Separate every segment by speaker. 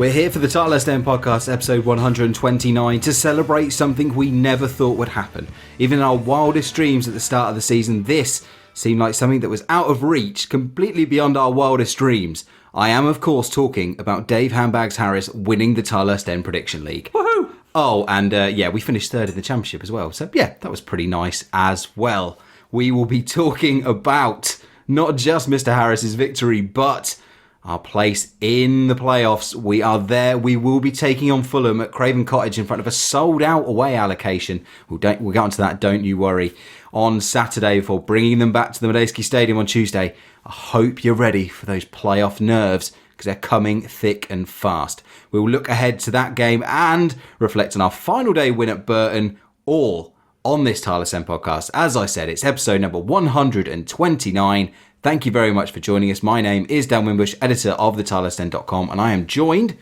Speaker 1: We're here for the Tilehurst End Podcast, episode 129, to celebrate something we never thought would happen. Even in our wildest dreams at the start of the season, this seemed like something that was out of reach, completely beyond our wildest dreams. I am, of course, talking about Dave Handbags Harris winning the Tilehurst End Prediction League.
Speaker 2: Woohoo!
Speaker 1: Oh, and we finished third in the championship as well. So, yeah, that was pretty nice as well. We will be talking about not just Mr. Harris's victory, but our place in the playoffs. We are there. We will be taking on Fulham at Craven Cottage in front of a sold-out away allocation. We'll get onto that, don't you worry, on Saturday before bringing them back to the Medeski Stadium on Tuesday. I hope you're ready for those playoff nerves, because they're coming thick and fast. We'll look ahead to that game and reflect on our final day win at Burton, all on this Tilehurst End Podcast. As I said, it's episode number 129. Thank you very much for joining us. My name is Dan Wimbush, editor of the Tilehurstend.com, and I am joined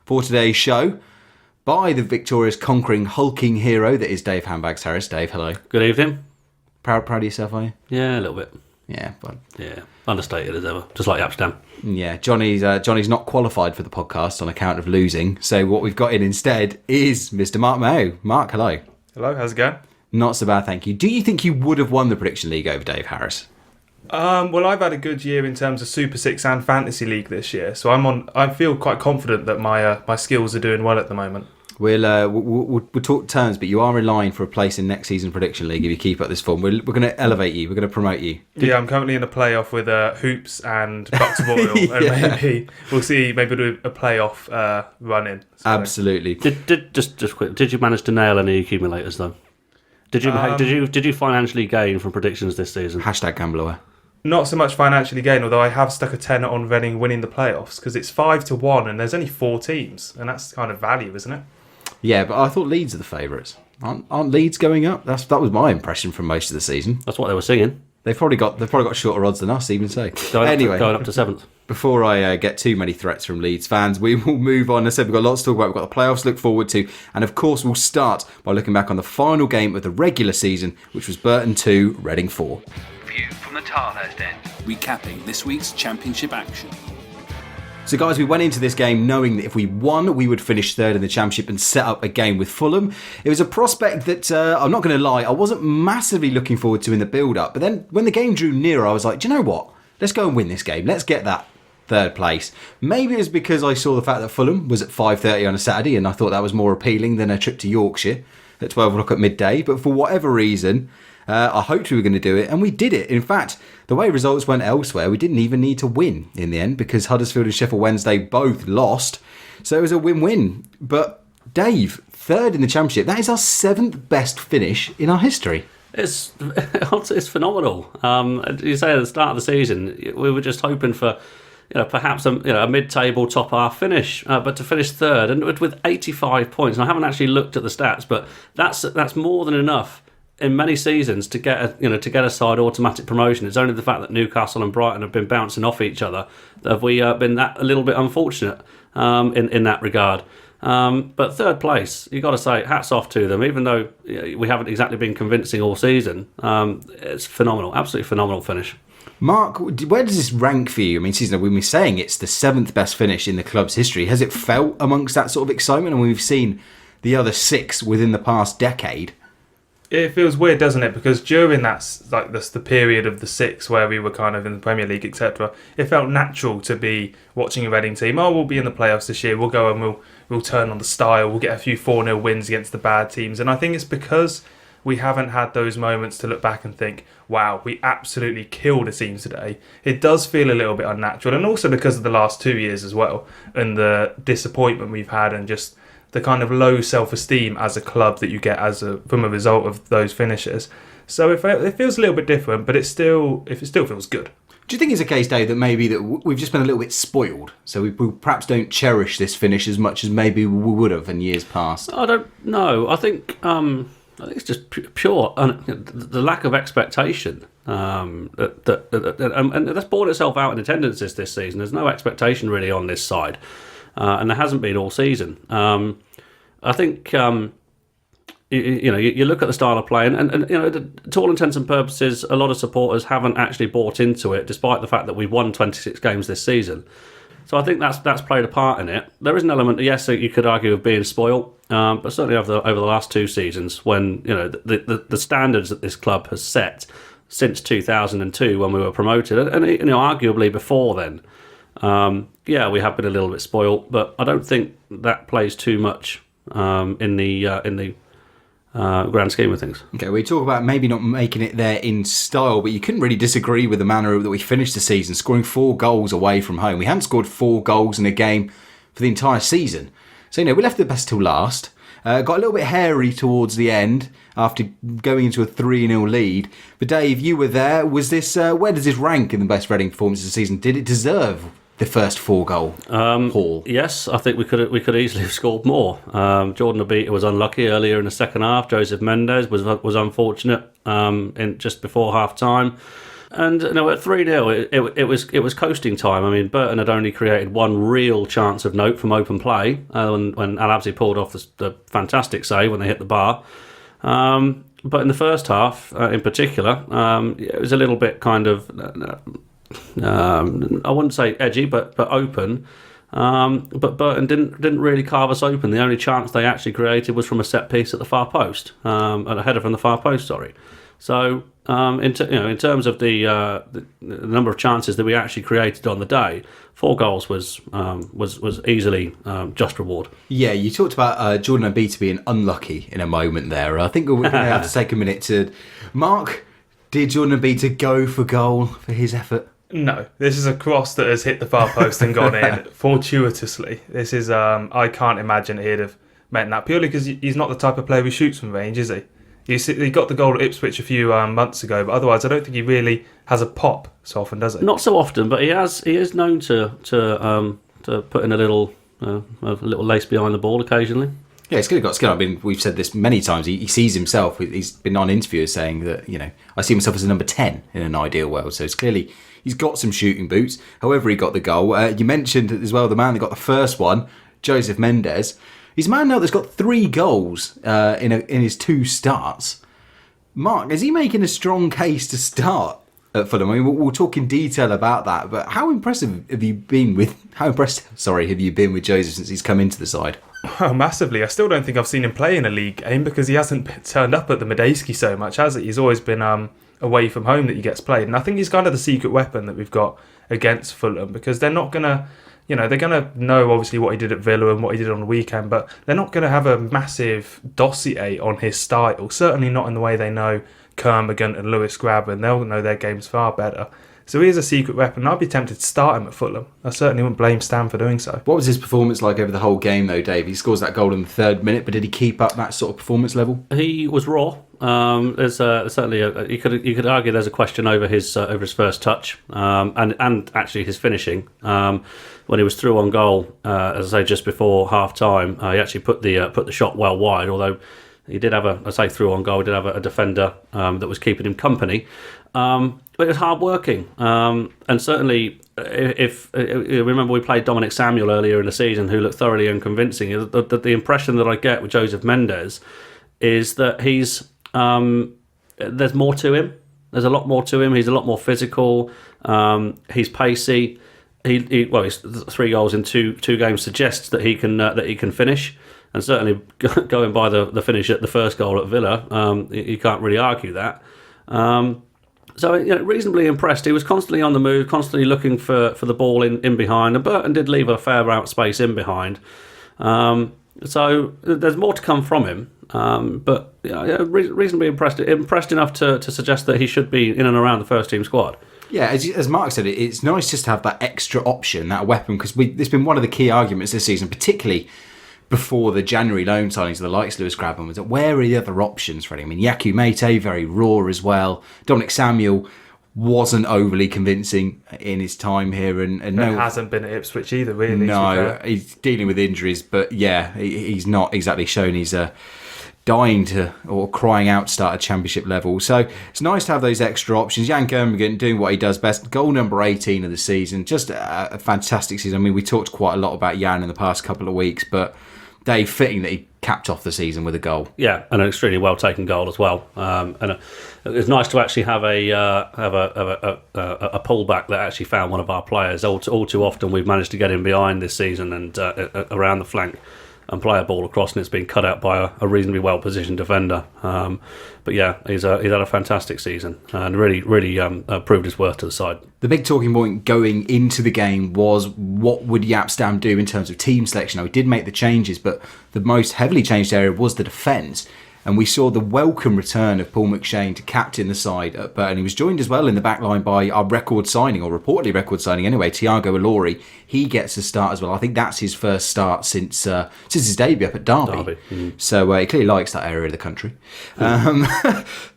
Speaker 1: for today's show by the victorious, conquering, hulking hero that is Dave Handbags Harris. Dave, hello.
Speaker 2: Good evening.
Speaker 1: Proud of yourself, are you?
Speaker 2: Yeah, a little bit.
Speaker 1: Yeah, but
Speaker 2: yeah, understated as ever, just like Amsterdam.
Speaker 1: Yeah, Johnny's not qualified for the podcast on account of losing. So what we've got in instead is Mr. Marc Mayo. Marc, hello.
Speaker 3: Hello, how's it going?
Speaker 1: Not so bad, thank you. Do you think you would have won the Prediction League over Dave Harris?
Speaker 3: Well, I've had a good year in terms of Super 6 and Fantasy League this year, so I feel quite confident that my skills are doing well at the moment.
Speaker 1: We'll talk turns, but you are in line for a place in next season Prediction League if you keep up this form. We're going to elevate you. We're going to promote you.
Speaker 3: Yeah, I'm currently in a playoff with Hoops and Bucks of Oil, and maybe we'll see. Maybe do a playoff run-in. So.
Speaker 1: Absolutely.
Speaker 2: Just quick. Did you manage to nail any accumulators though? Did you financially gain from predictions this season?
Speaker 1: Hashtag gambler.
Speaker 3: Not so much financially gain, although I have stuck a tenner on Reading winning the playoffs because it's 5-1 and there's only 4 teams, and that's kind of value, isn't it?
Speaker 1: Yeah, but I thought Leeds are the favourites. Aren't Leeds going up? That was my impression from most of the season.
Speaker 2: That's what they were singing.
Speaker 1: They've probably got shorter odds than us, even so.
Speaker 2: Going up to 7th.
Speaker 1: Before I get too many threats from Leeds fans, we will move on. As I said, we've got lots to talk about. We've got the playoffs to look forward to. And of course, we'll start by looking back on the final game of the regular season, which was Burton 2, Reading 4.
Speaker 4: View from the Tilehurst End, recapping this week's championship action.
Speaker 1: So guys, we went into this game knowing that if we won, we would finish third in the championship and set up a game with Fulham. It was a prospect that, I'm not going to lie, I wasn't massively looking forward to in the build-up. But then when the game drew nearer, I was like, do you know what? Let's go and win this game. Let's get that third place. Maybe it was because I saw the fact that Fulham was at 5:30 on a Saturday and I thought that was more appealing than a trip to Yorkshire at 12 o'clock at midday. But for whatever reason, I hoped we were going to do it, and we did it. In fact, the way results went elsewhere, we didn't even need to win in the end because Huddersfield and Sheffield Wednesday both lost. So it was a win-win. But Dave, third in the championship, that is our 7th best finish in our history.
Speaker 2: It's phenomenal. You say at the start of the season, we were just hoping for perhaps a mid-table top half finish, but to finish third and with 85 points. And I haven't actually looked at the stats, but that's more than enough in many seasons to get a side automatic promotion. It's only the fact that Newcastle and Brighton have been bouncing off each other that have we been a little bit unfortunate in that regard. But third place, you've got to say hats off to them, even though we haven't exactly been convincing all season. It's phenomenal, absolutely phenomenal finish.
Speaker 1: Marc, where does this rank for you? I mean, season when we're saying it's the 7th best finish in the club's history, has it felt amongst that sort of excitement? And we've seen the other 6 within the past decade.
Speaker 3: It feels weird, doesn't it? Because during the period of the 6 where we were kind of in the Premier League, etc., it felt natural to be watching a Reading team. Oh, we'll be in the playoffs this year. We'll go and we'll turn on the style. We'll get a few 4-0 wins against the bad teams. And I think it's because we haven't had those moments to look back and think, wow, we absolutely killed a team today. It does feel a little bit unnatural. And also because of the last 2 years as well and the disappointment we've had and just the kind of low self-esteem as a club that you get from a result of those finishes. So it feels a little bit different, but it still feels good.
Speaker 1: Do you think it's a case, Dave, that maybe that we've just been a little bit spoiled, so we perhaps don't cherish this finish as much as maybe we would have in years past?
Speaker 2: I don't know. I think it's just pure the lack of expectation and that's borne itself out in attendances this season. There's no expectation really on this side. And there hasn't been all season. I think you look at the style of play, and to all intents and purposes, a lot of supporters haven't actually bought into it, despite the fact that we've won 26 games this season. So I think that's played a part in it. There is an element, yes, that you could argue of being spoilt, but certainly over the last 2 seasons, when the standards that this club has set since 2002 when we were promoted, and arguably before then, we have been a little bit spoilt, but I don't think that plays too much in the grand scheme of things.
Speaker 1: Okay, we talk about maybe not making it there in style, but you couldn't really disagree with the manner that we finished the season, scoring 4 goals away from home. We hadn't scored 4 goals in a game for the entire season. So, we left the best till last. Got a little bit hairy towards the end after going into a 3-0 lead. But Dave, you were there. Was this where does this rank in the best Reading performances of the season? Did it deserve the first 4-goal haul?
Speaker 2: Yes, I think we could easily have scored more. Jordan Abita was unlucky earlier in the second half. Joseph Mendes was unfortunate in just before half time. And at 3-0, it was coasting time. I mean, Burton had only created one real chance of note from open play when Al Absi pulled off the fantastic save when they hit the bar. But in the first half, in particular, it was a little bit kind of I wouldn't say edgy, but open. But Burton didn't really carve us open. The only chance they actually created was from a set piece at the far post, a header from the far post. Sorry. So in terms of the number of chances that we actually created on the day, 4 goals was easily just reward.
Speaker 1: Yeah, you talked about Jordan Abita being unlucky in a moment there. I think we're going to have to take a minute to... Mark, did Jordan Abita go for goal for his effort?
Speaker 3: No, this is a cross that has hit the far post and gone in fortuitously. This is I can't imagine he'd have meant that, purely because he's not the type of player who shoots from range, is he? He got the goal at Ipswich a few months ago, but otherwise I don't think he really has a pop so often, does he?
Speaker 2: Not so often, but he is known to put in a little lace behind the ball occasionally.
Speaker 1: Yeah, he's got skill. I mean, we've said this many times. He sees himself. He's been on interviews saying that, I see myself as a number 10 in an ideal world. So it's clearly he's got some shooting boots. However, he got the goal. You mentioned as well the man that got the first one, Joseph Mendes. He's a man now that's got 3 goals in his 2 starts. Mark, is he making a strong case to start at Fulham? I mean, we'll talk in detail about that. But how impressed have you been with Joseph since he's come into the side?
Speaker 3: Oh, massively. I still don't think I've seen him play in a league game because he hasn't turned up at the Medeski so much, has he? He's always been away from home that he gets played. And I think he's kind of the secret weapon that we've got against Fulham, because they're not going to, they're going to know obviously what he did at Villa and what he did on the weekend, but they're not going to have a massive dossier on his style. Certainly not in the way they know Kermorgant and Lewis Grabban. They'll know their games far better. So he is a secret weapon. I'd be tempted to start him at Fulham. I certainly wouldn't blame Stan for doing so.
Speaker 1: What was his performance like over the whole game, though, Dave? He scores that goal in the 3rd minute, but did he keep up that sort of performance level?
Speaker 2: He was raw. There's certainly you could argue there's a question over his first touch and actually his finishing. When he was through on goal, as I say, just before half time, he actually put the shot well wide. Although he did have through on goal, he did have a defender that was keeping him company. But it was hard working, and certainly, if remember we played Dominic Samuel earlier in the season, who looked thoroughly unconvincing. The impression that I get with Joseph Mendes is that there's more to him. There's a lot more to him. He's a lot more physical. He's pacey. He's 3 goals in two games suggests that he can finish. And certainly going by the finish at the first goal at Villa, you can't really argue that. So reasonably impressed. He was constantly on the move, constantly looking for the ball in behind, and Burton did leave a fair amount of space in behind. So there's more to come from him, but reasonably impressed enough to suggest that he should be in and around the first team squad. Yeah,
Speaker 1: as Mark said, it's nice just to have that extra option, that weapon, because it's been one of the key arguments this season, particularly before the January loan signings of the likes of Lewis Grabban, was that where are the other options for him? I mean, Yaku Mate, very raw as well. Dominic Samuel wasn't overly convincing in his time here. And no,
Speaker 3: hasn't been at Ipswich either, really.
Speaker 1: No, he's dealing with injuries, but yeah, he's not exactly shown he's dying to or crying out to start at championship level. So it's nice to have those extra options. Jan Kermorgant doing what he does best. Goal number 18 of the season. Just a fantastic season. I mean, we talked quite a lot about Jan in the past couple of weeks, but Dave, fitting that he capped off the season with a goal.
Speaker 2: Yeah, and an extremely well taken goal as well. It's nice to actually have a pullback that actually found one of our players. All too often we've managed to get him behind this season and around the flank and play a ball across, and it's been cut out by a reasonably well positioned defender. But yeah, he's had a fantastic season and really proved his worth to the side.
Speaker 1: The big talking point going into the game was, what would Jaap Stam do in terms of team selection? Now, he did make the changes, but the most heavily changed area was the defence. And we saw the welcome return of Paul McShane to captain the side at Burton. He was joined as well in the back line by our record signing, or reportedly record signing anyway, Thiago Ilori. He gets a start as well. I think that's his first start since his debut up at Derby. So he clearly likes that area of the country.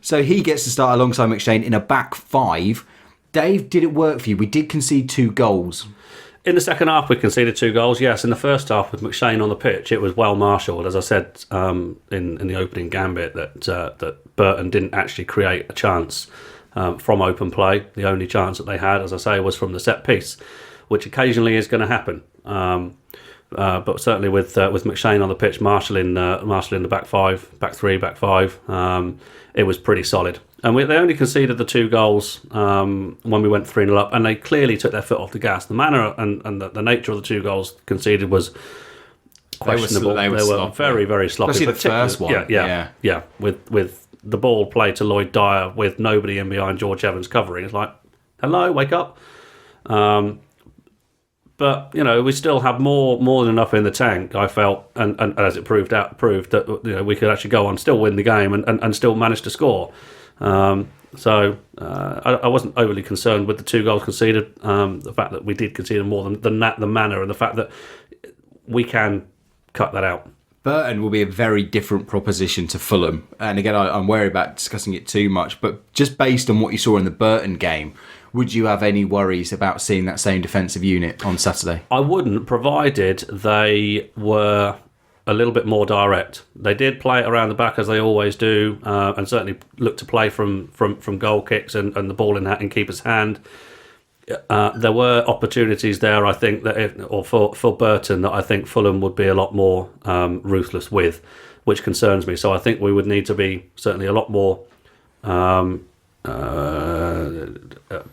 Speaker 1: So he gets to start alongside McShane in a back five. Dave, did it work for you? We did concede 2 goals.
Speaker 2: In the second half, we conceded 2 goals. Yes, in the first half, with McShane on the pitch, it was well marshalled. As I said in the opening gambit, that Burton didn't actually create a chance from open play. The only chance that they had, as I say, was from the set piece, which occasionally is going to happen. But certainly with McShane on the pitch, marshalling the back three, back five, it was pretty solid. And they only conceded the 2 goals when we went 3-0 up, and they clearly took their foot off the gas. The manner and the nature of the 2 goals conceded was questionable. They were very, very sloppy.
Speaker 1: Especially the first one.
Speaker 2: Yeah. With the ball played to Lloyd Dyer with nobody in behind George Evans covering. It's like, hello, wake up. But we still have more than enough in the tank, I felt, and as it proved that we could actually go on, still win the game, and still manage to score. So I wasn't overly concerned with the 2 goals conceded. The fact that we did concede more than that, the manner, and the fact that we can cut that out.
Speaker 1: Burton will be a very different proposition to Fulham. And again, I'm wary about discussing it too much, but just based on what you saw in the Burton game, would you have any worries about seeing that same defensive unit on Saturday? I
Speaker 2: wouldn't, provided they were a little bit more direct. They did play it around the back as they always do, and certainly look to play from goal kicks and the ball in keeper's hand. There were opportunities there, I think, for Burton, that I think Fulham would be a lot more ruthless with, which concerns me. So I think we would need to be certainly a lot more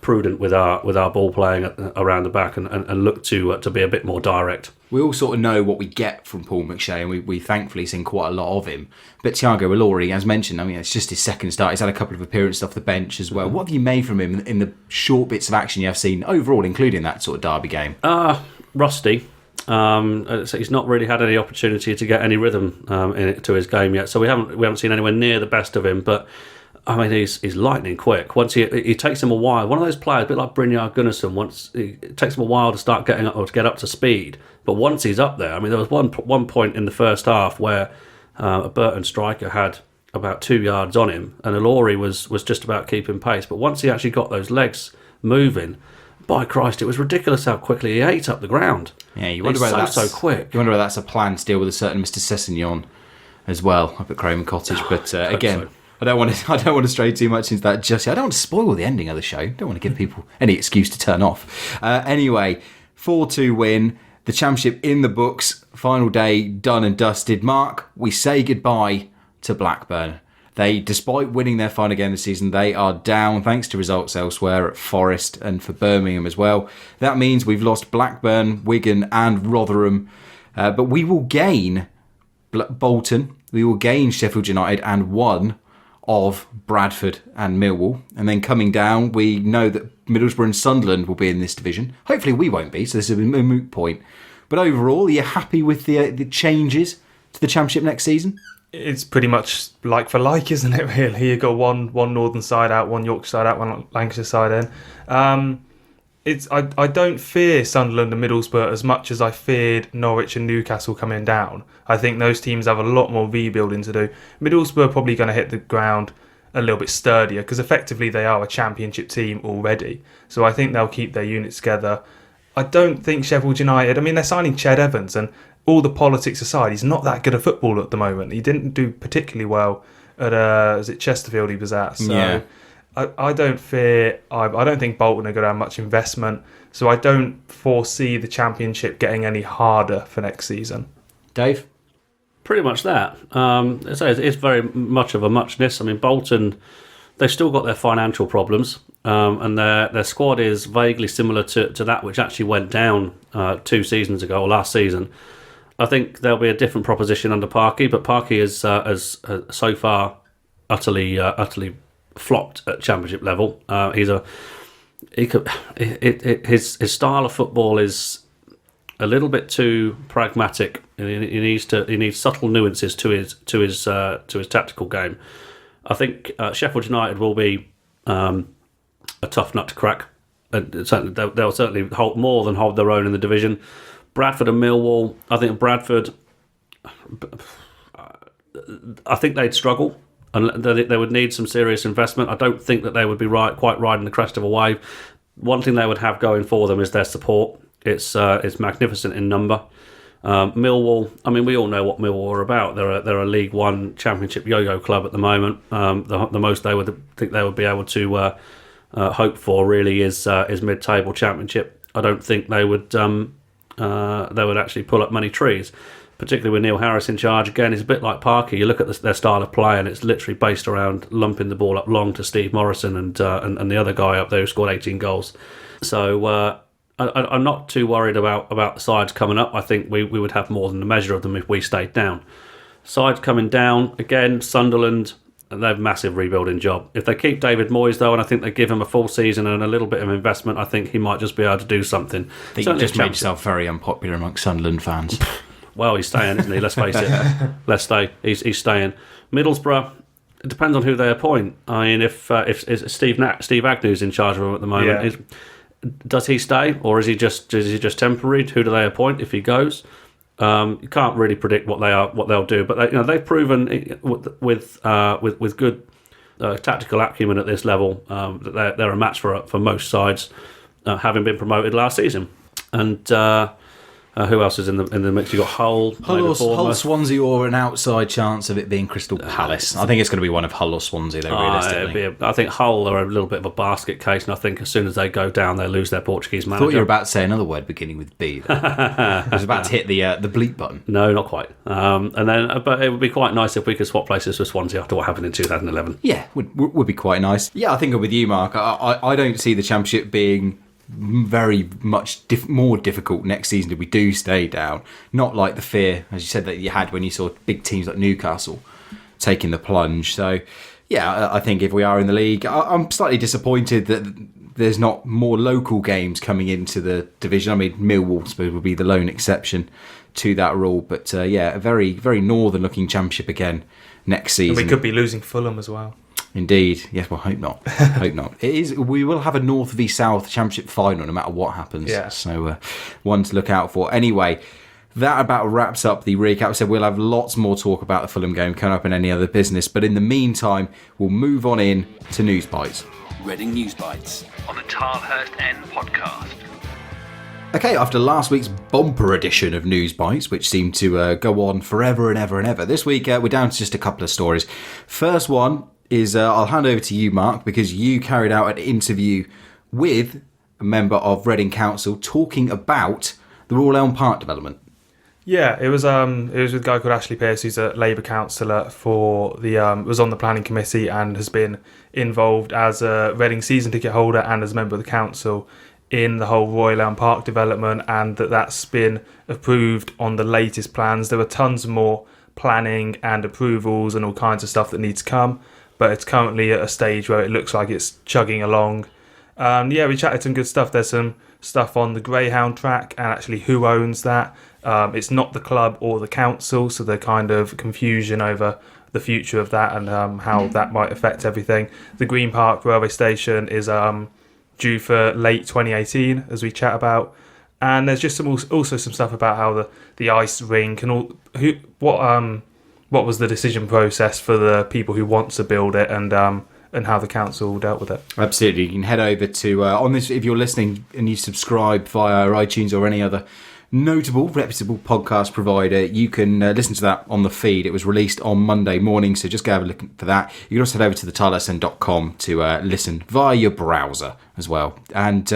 Speaker 2: prudent with our ball playing around the back and look to be a bit more direct.
Speaker 1: We all sort of know what we get from Paul McShane. We thankfully seen quite a lot of him. But Thiago Ilori, as mentioned, it's just his second start. He's had a couple of appearances off the bench as well. What have you made from him in the short bits of action you have seen overall, including that sort of Derby game?
Speaker 2: Rusty. So he's not really had any opportunity to get any rhythm to his game yet. So we haven't seen anywhere near the best of him. But he's lightning quick. Once he takes him a while. One of those players, a bit like Brynjar Gunnarsson, it takes him a while to start getting up or to get up to speed. But once he's up there, there was one point in the first half where a Burton striker had about 2 yards on him, and Ilori was just about keeping pace. But once he actually got those legs moving, by Christ, it was ridiculous how quickly he ate up the ground.
Speaker 1: Yeah, you wonder whether that's so quick. You wonder whether that's a plan to deal with a certain Mr. Sessignon as well up at Craven Cottage. But again. So. I don't want to stray too much into that just yet. I don't want to spoil the ending of the show. Don't want to give people any excuse to turn off. Anyway, 4-2 win. The championship in the books. Final day done and dusted. Mark, we say goodbye to Blackburn. They, despite winning their final game this season, they are down thanks to results elsewhere at Forest and for Birmingham as well. That means we've lost Blackburn, Wigan and Rotherham. But we will gain Bolton. We will gain Sheffield United and one of Bradford and Millwall. And then coming down, we know that Middlesbrough and Sunderland will be in this division. Hopefully we won't be, so this is a moot point. But overall, are you happy with the changes to the Championship next season?
Speaker 3: It's pretty much like for like, isn't it, really? You've got one Northern side out, one Yorkshire side out, one Lancashire side in. I don't fear Sunderland and Middlesbrough as much as I feared Norwich and Newcastle coming down. I think those teams have a lot more rebuilding to do. Middlesbrough are probably going to hit the ground a little bit sturdier because effectively they are a championship team already. So I think they'll keep their units together. I don't think Sheffield United, they're signing Ched Evans, and all the politics aside, he's not that good at football at the moment. He didn't do particularly well at Chesterfield he was at. So yeah. I don't think Bolton are going to have much investment, so I don't foresee the Championship getting any harder for next season.
Speaker 1: Dave?
Speaker 2: pretty much that. So it's very much of a muchness. I mean, Bolton, they've still got their financial problems, and their squad is vaguely similar to that which actually went down 2 seasons ago, or last season. I think there'll be a different proposition under Parky, but Parky has so far utterly flopped at Championship level. His style of football is a little bit too pragmatic. He needs subtle nuances to his tactical game. I think Sheffield United will be a tough nut to crack. They'll certainly hold their own in the division. Bradford and Millwall. I think Bradford. I think they'd struggle, and they would need some serious investment. I don't think that they would be quite riding the crest of a wave. One thing they would have going for them is their support. It's magnificent in number. Millwall. I mean, we all know what Millwall are about. They're a League One Championship yo-yo club at the moment. The most they would think they would be able to hope for really is mid-table Championship. I don't think they would actually pull up many trees, particularly with Neil Harris in charge. Again, it's a bit like Parker. You look at their style of play, and it's literally based around lumping the ball up long to Steve Morrison and the other guy up there who scored 18 goals. So I'm not too worried about the sides coming up. I think we would have more than the measure of them if we stayed down. Sides coming down, again, Sunderland, they have a massive rebuilding job. If they keep David Moyes, though, and I think they give him a full season and a little bit of investment, I think he might just be able to do something.
Speaker 1: I think you just made yourself very unpopular amongst Sunderland fans.
Speaker 2: Well, he's staying, isn't he? Let's face it. Let's stay. He's staying. Middlesbrough, it depends on who they appoint. I mean, if Steve Agnew's in charge of them at the moment, does he stay, or is he just temporary? Who do they appoint if he goes? You can't really predict what they'll do, but they've proven with good tactical acumen at this level that they're a match for most sides, having been promoted last season. And who else is in the mix? You've got Hull,
Speaker 1: Swansea, or an outside chance of it being Crystal Palace. I think it's going to be one of Hull or Swansea, though, realistically.
Speaker 2: I think Hull are a little bit of a basket case, and I think as soon as they go down, they lose their Portuguese manager.
Speaker 1: I thought you were about to say another word beginning with B. I was about to hit the bleep button.
Speaker 2: No, not quite. But it would be quite nice if we could swap places with Swansea after what happened in 2011.
Speaker 1: Yeah, would be quite nice. Yeah, I think I'm with you, Mark. I don't see the Championship being very much more difficult next season if we do stay down. Not like the fear, as you said, that you had when you saw big teams like Newcastle taking the plunge. So, yeah, I think if we are in the league, I'm slightly disappointed that there's not more local games coming into the division. I mean, Millwall, I suppose, would be the lone exception to that rule. But, a very, very northern-looking Championship again next season.
Speaker 3: And we could be losing Fulham as well.
Speaker 1: Indeed. Yes, well, hope not. Hope not. It is. We will have a North v South Championship final no matter what happens.
Speaker 3: Yeah.
Speaker 1: So one to look out for. Anyway, that about wraps up the recap. So we'll have lots more talk about the Fulham game coming up in any other business. But in the meantime, we'll move on in to News Bites.
Speaker 4: Reading News Bites on the Tilehurst End Podcast.
Speaker 1: Okay, after last week's bumper edition of News Bites, which seemed to go on forever and ever and ever, this week we're down to just a couple of stories. First one is I'll hand over to you, Mark, because you carried out an interview with a member of Reading Council talking about the Royal Elm Park development.
Speaker 3: Yeah, it was with a guy called Ashley Pearce, who's a Labour councillor for the was on the planning committee and has been involved as a Reading season ticket holder and as a member of the council in the whole Royal Elm Park development, and that's been approved on the latest plans. There are tons more planning and approvals and all kinds of stuff that needs to come, but it's currently at a stage where it looks like it's chugging along. We chatted some good stuff. There's some stuff on the Greyhound track and actually who owns that. It's not the club or the council, so the kind of confusion over the future of that and how that might affect everything. The Green Park railway station is due for late 2018, as we chat about. And there's just also some stuff about how the ice rink and what was the decision process for the people who want to build it, and how the council dealt with it.
Speaker 1: Absolutely. You can head over to, on this, if you're listening and you subscribe via iTunes or any other notable, reputable podcast provider, you can listen to that on the feed. It was released on Monday morning, so just go have a look for that. You can also head over to the tilehurstend.com to listen via your browser as well. And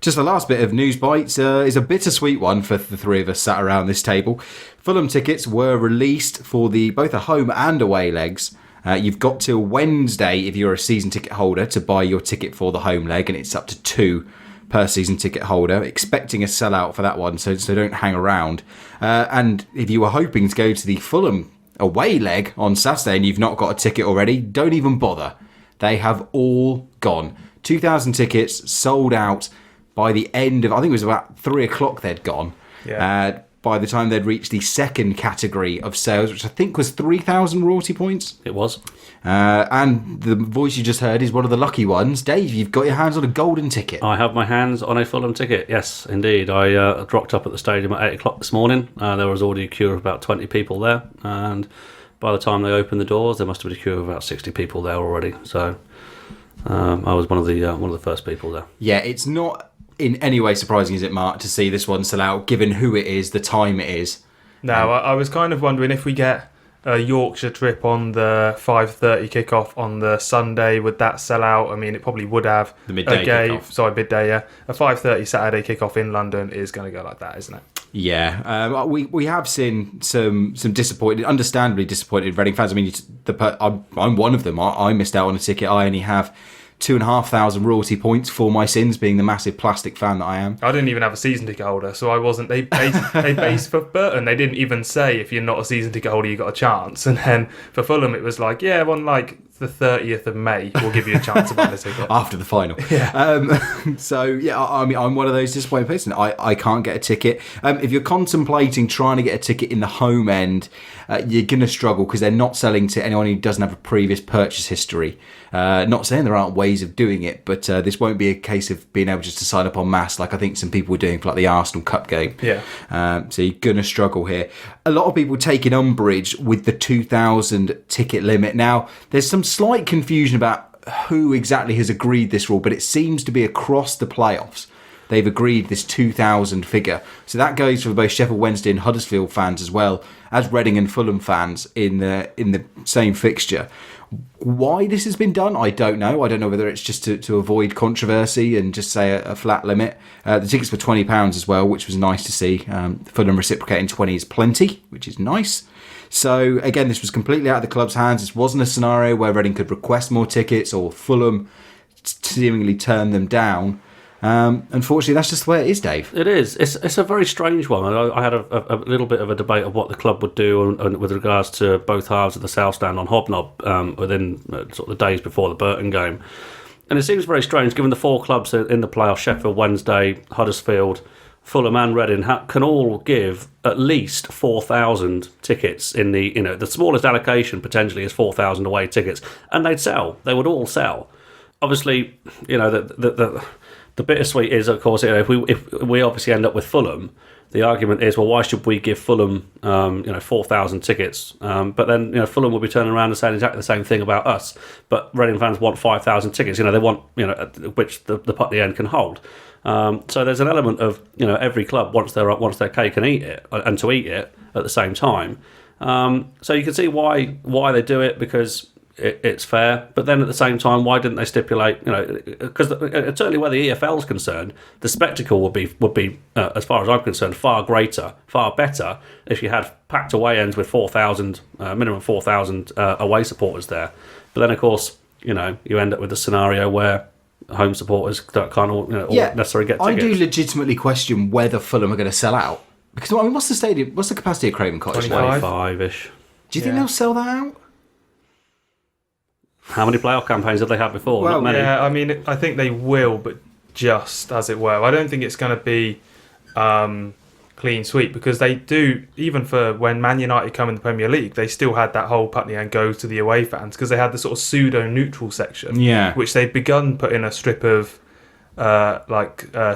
Speaker 1: Just the last bit of news bites is a bittersweet one for the three of us sat around this table. Fulham tickets were released for both the home and away legs. You've got till Wednesday, if you're a season ticket holder, to buy your ticket for the home leg, and it's up to 2 per season ticket holder. Expecting a sellout for that one, so don't hang around. And if you were hoping to go to the Fulham away leg on Saturday and you've not got a ticket already, don't even bother. They have all gone. 2,000 tickets sold out by the end of, I think it was about 3 o'clock they'd gone.
Speaker 3: Yeah.
Speaker 1: By the time they'd reached the second category of sales, which I think was 3,000 royalty points.
Speaker 2: It was.
Speaker 1: And the voice you just heard is one of the lucky ones. Dave, you've got your hands on a golden ticket.
Speaker 2: I have my hands on a Fulham ticket, yes, indeed. I dropped up at the stadium at 8 o'clock this morning. There was already a queue of about 20 people there, and by the time they opened the doors, there must have been a queue of about 60 people there already. So I was one of the first people there.
Speaker 1: Yeah, it's not in any way surprising, is it, Mark, to see this one sell out, given who it is, the time it is.
Speaker 3: No, I was kind of wondering if we get a Yorkshire trip on the 5:30 kickoff on the Sunday, would that sell out? I mean, it probably would have.
Speaker 1: The midday kickoff.
Speaker 3: Sorry, midday, yeah. A 5:30 Saturday kickoff in London is going to go like that, isn't it?
Speaker 1: Yeah, we have seen some disappointed, understandably disappointed Reading fans. I mean, I'm one of them. I missed out on a ticket. I only have 2,500 royalty points for my sins, being the massive plastic fan that I am.
Speaker 3: I didn't even have a season ticket holder, so I wasn't. They based for Burton. They didn't even say if you're not a season ticket holder, you got a chance. And then for Fulham, it was like, yeah, on like the 30th of May, we'll give you a chance to buy the ticket
Speaker 1: after the final.
Speaker 3: Yeah.
Speaker 1: So yeah, I mean, I'm one of those disappointed person. I can't get a ticket. If you're contemplating trying to get a ticket in the home end, you're going to struggle because they're not selling to anyone who doesn't have a previous purchase history. Not saying there aren't ways of doing it, but this won't be a case of being able just to sign up en masse like I think some people were doing for like the Arsenal Cup game.
Speaker 3: Yeah.
Speaker 1: So you're going to struggle here. A lot of people taking umbrage with the 2,000 ticket limit. Now, there's some slight confusion about who exactly has agreed this rule, but it seems to be across the playoffs. They've agreed this 2,000 figure. So that goes for both Sheffield Wednesday and Huddersfield fans as well as Reading and Fulham fans in the same fixture. Why this has been done, I don't know. I don't know whether it's just to avoid controversy and just say a flat limit. The tickets were £20 as well, which was nice to see. Fulham reciprocating 20 is plenty, which is nice. So again, this was completely out of the club's hands. This wasn't a scenario where Reading could request more tickets or Fulham seemingly turn them down. Unfortunately, that's just the way it is, Dave.
Speaker 2: It is. It's a very strange one. I had a little bit of a debate of what the club would do and with regards to both halves of the South Stand on Hobnob within sort of the days before the Burton game. And it seems very strange, given the 4 clubs in the playoffs, Sheffield Wednesday, Huddersfield, Fulham and Reading can all give at least 4,000 tickets in the smallest allocation potentially is 4,000 away tickets, and they'd sell. They would all sell. Obviously, the bittersweet is, of course, if we obviously end up with Fulham, the argument is, well, why should we give Fulham 4,000 tickets? But then Fulham will be turning around and saying exactly the same thing about us. But Reading fans want 5,000 tickets. They want which the Putney End can hold. So there's an element of every club wants their cake and eat it, and to eat it at the same time. So you can see why they do it, because it's fair. But then at the same time, why didn't they stipulate? Because certainly where the EFL is concerned, the spectacle would be as far as I'm concerned, far greater, far better if you had packed away ends with 4,000 minimum 4,000 away supporters there. But then of course you end up with a scenario where home supporters that can't all necessarily get tickets.
Speaker 1: I do legitimately question whether Fulham are going to sell out, because I mean, what's the capacity of Craven Cottage?
Speaker 2: 25-ish.
Speaker 1: Do you think they'll sell that out?
Speaker 2: How many playoff campaigns have they had before?
Speaker 3: Well,
Speaker 2: not many.
Speaker 3: yeah, I mean, I think they will, but just as it were. I don't think it's going to be clean sweep, because they do, even for when Man United come in the Premier League, they still had that whole Putney End go to the away fans, because they had the sort of pseudo-neutral section, which they've begun putting a strip of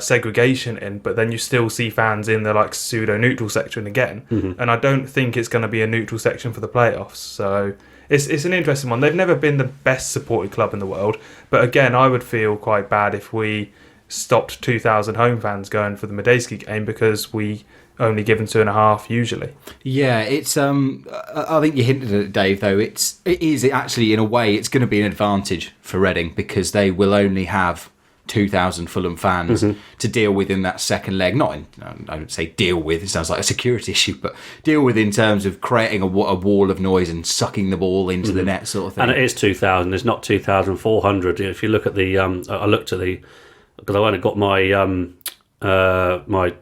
Speaker 3: segregation in, but then you still see fans in the pseudo-neutral section again. Mm-hmm. And I don't think it's going to be a neutral section for the playoffs. So it's an interesting one. They've never been the best supported club in the world, but again, I would feel quite bad if we stopped 2,000 home fans going for the Medeski game, because we only given 2.5 usually.
Speaker 1: Yeah, it's I think you hinted at it, Dave, though. It is actually, in a way, it's going to be an advantage for Reading, because they will only have 2,000 Fulham fans to deal with in that second leg. Not in, I don't say deal with, it sounds like a security issue, but deal with in terms of creating a wall of noise and sucking the ball into the net sort of thing.
Speaker 2: And it is 2,000, it's not 2,400. If you look at the, I looked at the, because I only got my my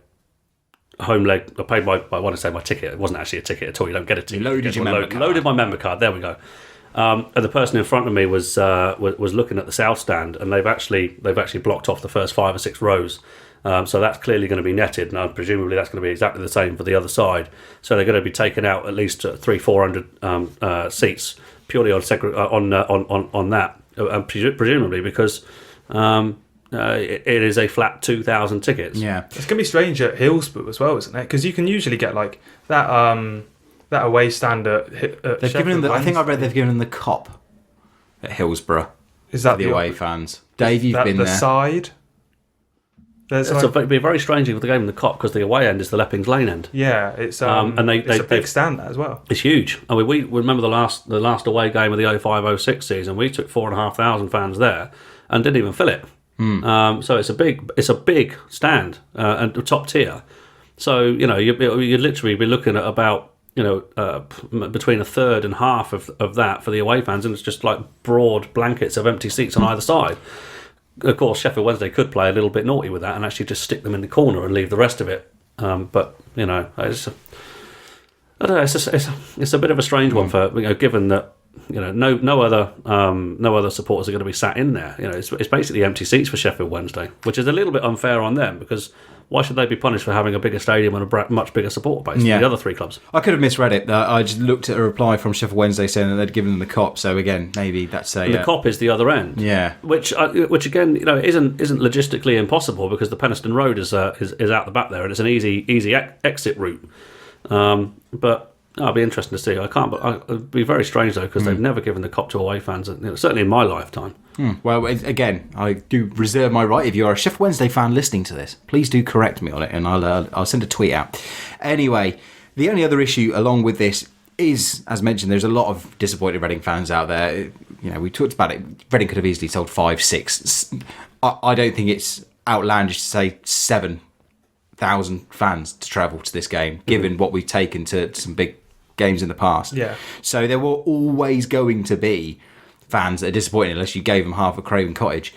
Speaker 2: home leg, I paid my, I want to say my ticket, it wasn't actually a ticket at all, you don't get a ticket.
Speaker 1: Loaded your member card.
Speaker 2: Loaded my member card, there we go. And the person in front of me was looking at the south stand, and they've actually blocked off the first 5 or 6 rows. So that's clearly going to be netted, and presumably that's going to be exactly the same for the other side. So they're going to be taking out at least 300-400 seats purely on that, presumably because it is a flat 2,000 tickets.
Speaker 1: Yeah,
Speaker 3: it's going to be strange at Hillsborough as well, isn't it? Because you can usually get like that. That away stand at
Speaker 1: they've given them. I think I read they've given them the Cop at Hillsborough.
Speaker 3: Is that
Speaker 1: the away fans? Dave, you've been
Speaker 3: the
Speaker 1: there.
Speaker 3: Side.
Speaker 2: It'd be very strange with the game in the Cop because the away end is the Leppings Lane end.
Speaker 3: Yeah, it's and it's a big stand that as well.
Speaker 2: It's huge. I mean, we remember the last away game of the 05-06 season. We took 4,500 fans there and didn't even fill it. So it's a big stand and top tier. So you'd literally be looking at about between a third and half of that for the away fans, and it's just like broad blankets of empty seats on either side. Of course, Sheffield Wednesday could play a little bit naughty with that and actually just stick them in the corner and leave the rest of it. But it's a bit of a strange one for given that no other supporters are going to be sat in there. It's basically empty seats for Sheffield Wednesday, which is a little bit unfair on them because why should they be punished for having a bigger stadium and a much bigger supporter base than the other 3 clubs?
Speaker 1: I could have misread it. I just looked at a reply from Sheffield Wednesday saying that they'd given them the Cop. So again, maybe that's a...
Speaker 2: And the Cop is the other end.
Speaker 1: Yeah.
Speaker 2: Which again, isn't logistically impossible because the Penistone Road is out the back there and it's an easy exit route. But it'll be interesting to see. It'd be very strange though because they've never given the Cop to away fans. Certainly in my lifetime.
Speaker 1: Well, again, I do reserve my right. If you're a Sheffield Wednesday fan listening to this, please do correct me on it, and I'll send a tweet out. Anyway, the only other issue along with this is, as mentioned, there's a lot of disappointed Reading fans out there. We talked about it. Reading could have easily sold 5, 6. I don't think it's outlandish to say 7,000 fans to travel to this game, given what we've taken to some big games in the past.
Speaker 3: Yeah.
Speaker 1: So there were always going to be fans that are disappointed unless you gave them half a Craven Cottage.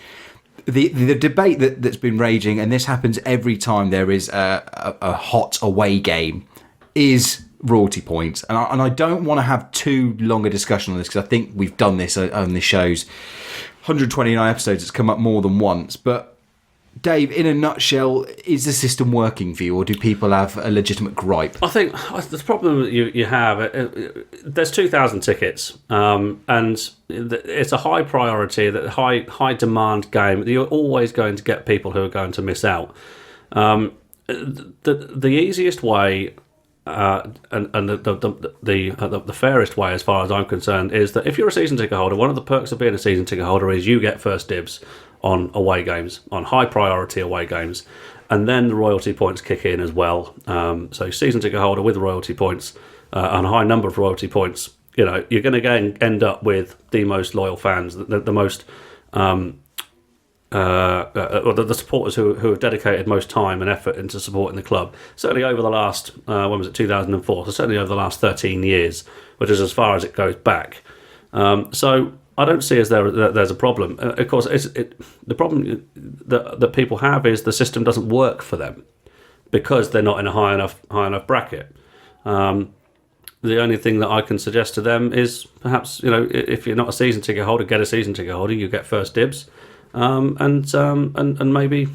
Speaker 1: The debate that's been raging, and this happens every time there is a hot away game, is royalty points. And I don't want to have too long a discussion on this because I think we've done this on the show's 129 episodes. It's come up more than once. But Dave, in a nutshell, is the system working for you, or do people have a legitimate gripe?
Speaker 2: I think the problem that you have, there's 2,000 tickets, and it's a high priority, that high demand game. You're always going to get people who are going to miss out. The easiest way, and the fairest way, as far as I'm concerned, is that if you're a season ticket holder, one of the perks of being a season ticket holder is you get first dibs on away games, on high priority away games, and then the royalty points kick in as well. So season ticket holder with royalty points and a high number of royalty points, you're going to end up with the most loyal fans, the most the supporters who have dedicated most time and effort into supporting the club. Certainly over the last 2004, so certainly over the last 13 years, which is as far as it goes back. So I don't see there's a problem. Of course, the problem that people have is the system doesn't work for them because they're not in a high enough bracket. The only thing that I can suggest to them is perhaps if you're not a season ticket holder, get a season ticket holder. You get first dibs, and maybe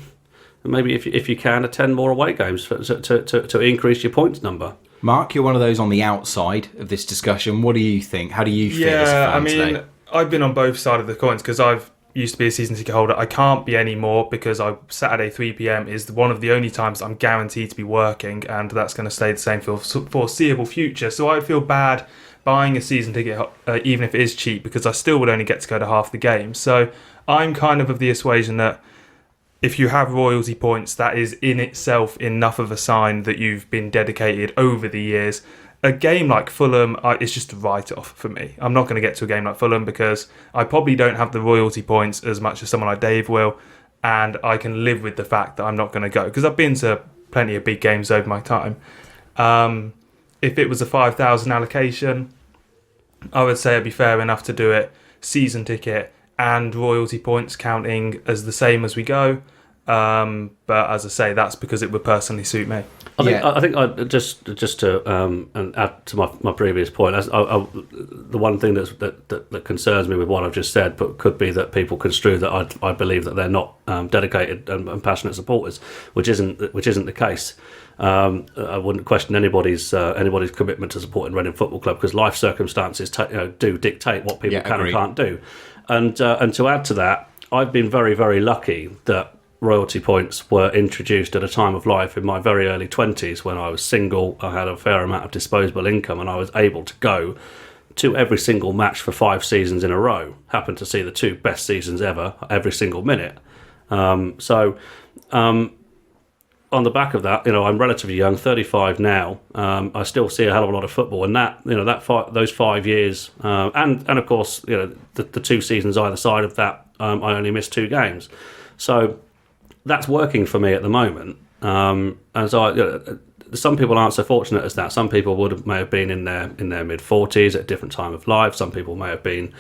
Speaker 2: if you can attend more away games to increase your points number.
Speaker 1: Mark, you're one of those on the outside of this discussion. What do you think? How do you feel as a fan today?
Speaker 3: I've been on both sides of the coins because I've used to be a season ticket holder. I can't be anymore because Saturday 3 p.m. is one of the only times I'm guaranteed to be working, and that's going to stay the same for foreseeable future. So I feel bad buying a season ticket, even if it is cheap, because I still would only get to go to half the game. So I'm kind of the persuasion that if you have royalty points, that is in itself enough of a sign that you've been dedicated over the years. A game like Fulham is just a write-off for me. I'm not going to get to a game like Fulham because I probably don't have the royalty points as much as someone like Dave will. and I can live with the fact that I'm not going to go, because I've been to plenty of big games over my time. If it was a 5,000 allocation, I would say it'd be fair enough to do it season ticket and royalty points counting as the same as we go. But as I say, that's because it would personally suit me.
Speaker 2: I think just to and add to my previous point, the one thing that concerns me with what I've just said, but could be that people construe that I believe that they're not dedicated and passionate supporters, which isn't the case. I wouldn't question anybody's commitment to supporting Reading Football Club, because life circumstances do dictate what people can and can't do. And to add to that, I've been very, very lucky that royalty points were introduced at a time of life in my very early 20s when I was single. I had a fair amount of disposable income, and I was able to go to every single match for 5 seasons in a row. Happened to see the 2 best seasons ever, every single minute. On the back of that, I'm relatively young, 35 now. I still see a hell of a lot of football, and those 5 years, and of course, the 2 seasons either side of that, I only missed 2 games. So that's working for me at the moment. And so some people aren't so fortunate as that. Some people may have been in their mid 40s at a different time of life. Some people may have been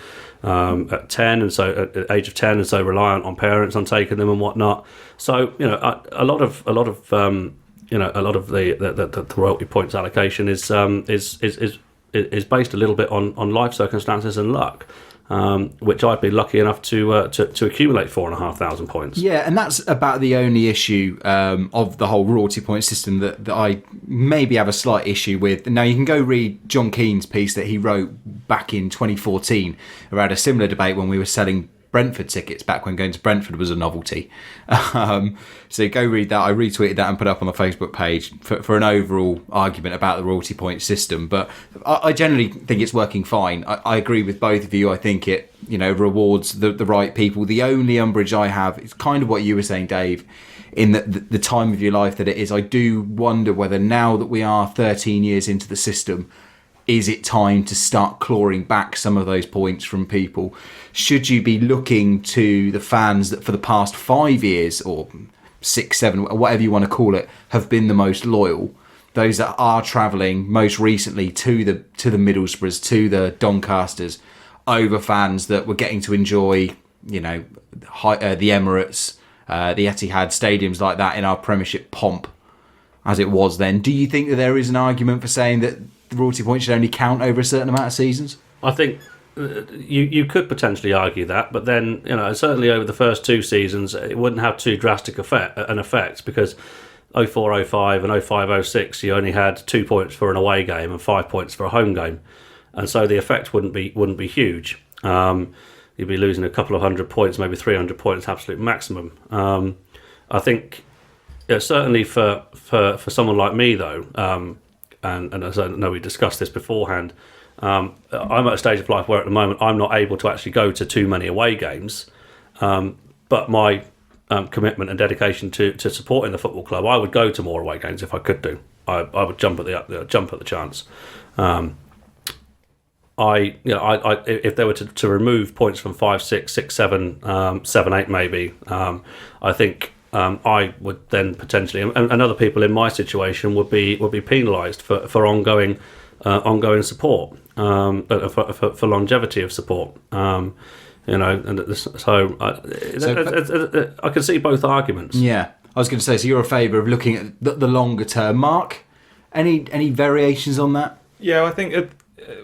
Speaker 2: at 10, and so at the age of 10, and so reliant on parents on taking them and whatnot. So a lot of the royalty points allocation is based a little bit on life circumstances and luck. Which I've been lucky enough to accumulate 4,500 points.
Speaker 1: Yeah, and that's about the only issue of the whole royalty point system that I maybe have a slight issue with. Now, you can go read John Keane's piece that he wrote back in 2014 around a similar debate when we were selling Brentford tickets back when going to Brentford was a novelty. So go read that. I retweeted that and put up on the Facebook page for an overall argument about the royalty point system. But I generally think it's working fine. I agree with both of you. I think it rewards the right people. The only umbrage I have is kind of what you were saying, Dave, in the time of your life that it is. I do wonder whether now that we are 13 years into the system, is it time to start clawing back some of those points from people? Should you be looking to the fans that for the past 5 years or 6, 7, whatever you want to call it, have been the most loyal? Those that are travelling most recently to the Middlesbroughs, to the Doncasters, over fans that were getting to enjoy, the Emirates, the Etihad, stadiums like that in our Premiership pomp as it was then. Do you think that there is an argument for saying that the royalty points should only count over a certain amount of seasons?
Speaker 2: I think you could potentially argue that, but then certainly over the first 2 seasons it wouldn't have too drastic an effect, because 04-05 and 05-06 you only had 2 points for an away game and 5 points for a home game, and so the effect wouldn't be huge. You'd be losing a couple of 100 points, maybe 300 points, absolute maximum. I think certainly for someone like me though. And as I know we discussed this beforehand, I'm at a stage of life where at the moment I'm not able to actually go to too many away games, but my commitment and dedication to supporting the football club, I would go to more away games if I could do. I would jump at the chance. If they were to remove points from 5, 6, 6, 7, 7, 8 maybe, I think I would then potentially, and other people in my situation would be penalised for ongoing support, for longevity of support. I can see both arguments.
Speaker 1: Yeah, I was going to say, so you're a favour of looking at the longer term. Mark, any variations on that?
Speaker 3: Yeah, I think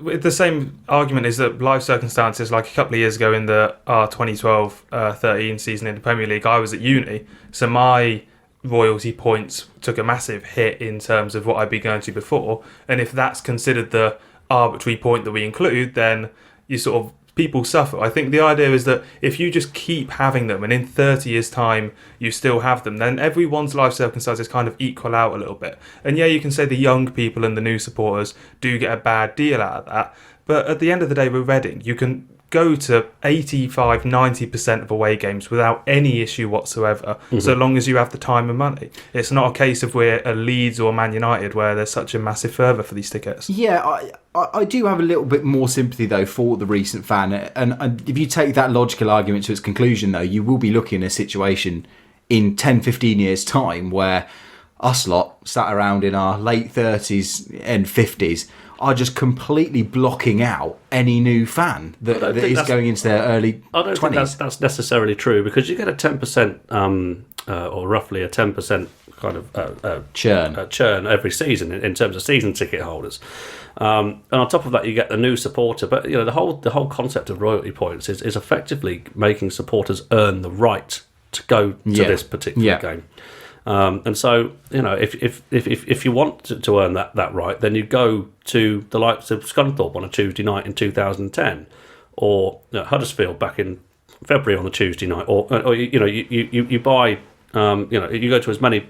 Speaker 3: the same argument is that life circumstances, like a couple of years ago in the 2012-13 season in the Premier League, I was at uni, so my royalty points took a massive hit in terms of what I'd be going to before, and if that's considered the arbitrary point that we include, then you sort of people suffer. I think the idea is that if you just keep having them and in 30 years time you still have them, then everyone's life circumstances kind of equal out a little bit. And yeah, you can say the young people and the new supporters do get a bad deal out of that, but at the end of the day with Reading, you can go to 85, 90% of away games without any issue whatsoever, so long as you have the time and money. It's not a case of we're a Leeds or Man United where there's such a massive fervour for these tickets.
Speaker 1: Yeah, I do have a little bit more sympathy, though, for the recent fan. And if you take that logical argument to its conclusion, though, you will be looking at a situation in 10, 15 years' time where us lot sat around in our late 30s and 50s are just completely blocking out any new fan that is going into their early 20s.
Speaker 2: I don't think that's necessarily true, because you get a 10%, or roughly a 10% kind of churn every season in terms of season ticket holders. And on top of that, you get the new supporter. But the whole concept of royalty points is effectively making supporters earn the right to go to this particular game. And so, if you want to earn that right, then you go to the likes of Scunthorpe on a Tuesday night in 2010, or Huddersfield back in February on a Tuesday night, or you buy, you go to as many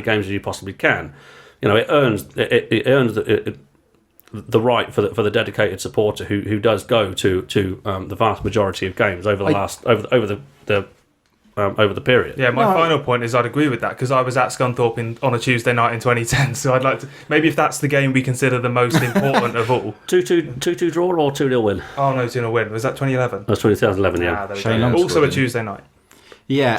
Speaker 2: games as you possibly can. It earns the right for the dedicated supporter who does go to the vast majority of games over the period.
Speaker 3: Yeah, my final point is I'd agree with that, because I was at Scunthorpe on a Tuesday night in 2010, so I'd like to... Maybe if that's the game we consider the most important of all.
Speaker 2: 2-2 draw or 2-0 win?
Speaker 3: Oh, no, 2-0 win. Was that 2011?
Speaker 2: That was 2011, yeah.
Speaker 3: There we go. Also a Tuesday night.
Speaker 1: Yeah,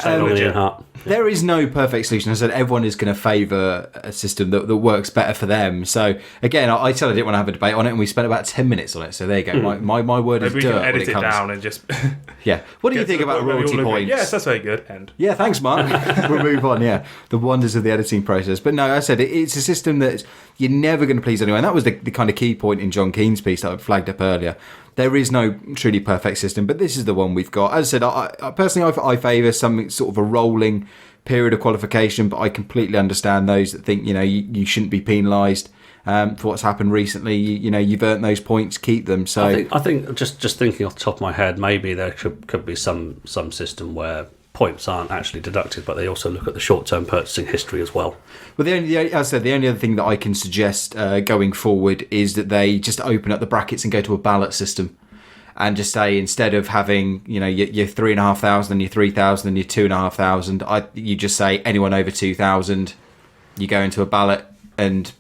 Speaker 2: Hart.
Speaker 1: There is no perfect solution. I said everyone is going to favour a system that works better for them. So again, I said I didn't want to have a debate on it, and we spent about 10 minutes on it. So there you go. My word is
Speaker 3: Maybe
Speaker 1: dirt.
Speaker 3: We can edit
Speaker 1: when it
Speaker 3: it
Speaker 1: comes.
Speaker 3: Down and just.
Speaker 1: Yeah. What do you think about royalty points?
Speaker 3: Yes, that's very good. End.
Speaker 1: Yeah, thanks, Mark. We'll move on. Yeah, the wonders of the editing process. But no, I said it's a system that you're never going to please anyone. And that was the kind of key point in John Keane's piece that I flagged up earlier. There is no truly perfect system, but this is the one we've got. As I said, I personally favour some sort of a rolling period of qualification, but I completely understand those that think you shouldn't be penalised for what's happened recently. You've earned those points, keep them. So
Speaker 2: I think just thinking off the top of my head, maybe there could be some system where points aren't actually deducted, but they also look at the short-term purchasing history as well.
Speaker 1: Well, as I said, the only other thing that I can suggest going forward is that they just open up the brackets and go to a ballot system, and just say, instead of having your 3,500, your 3,000, and your 2,500, you just say anyone over 2,000, you go into a ballot, and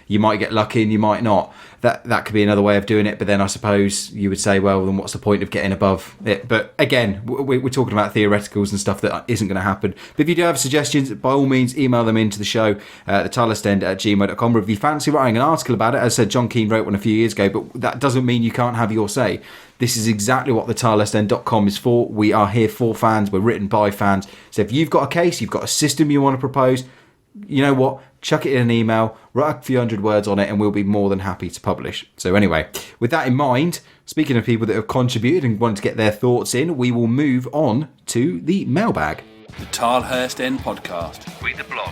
Speaker 1: you might get lucky and you might not. That could be another way of doing it, but then I suppose you would say, well, then what's the point of getting above it? But again, we're talking about theoreticals and stuff that isn't going to happen. But if you do have suggestions, by all means, email them into the show, thetilehurstend@gmail.com. Or if you fancy writing an article about it, as I said, John Keane wrote one a few years ago, but that doesn't mean you can't have your say. This is exactly what thetilehurstend.com is for. We are here for fans. We're written by fans. So if you've got a case, you've got a system you want to propose, you know what? Chuck it in an email, write a few hundred words on it, and we'll be more than happy to publish. So anyway, with that in mind, speaking of people that have contributed and wanted to get their thoughts in, we will move on to the mailbag.
Speaker 4: The Tilehurst End Podcast. Read the blog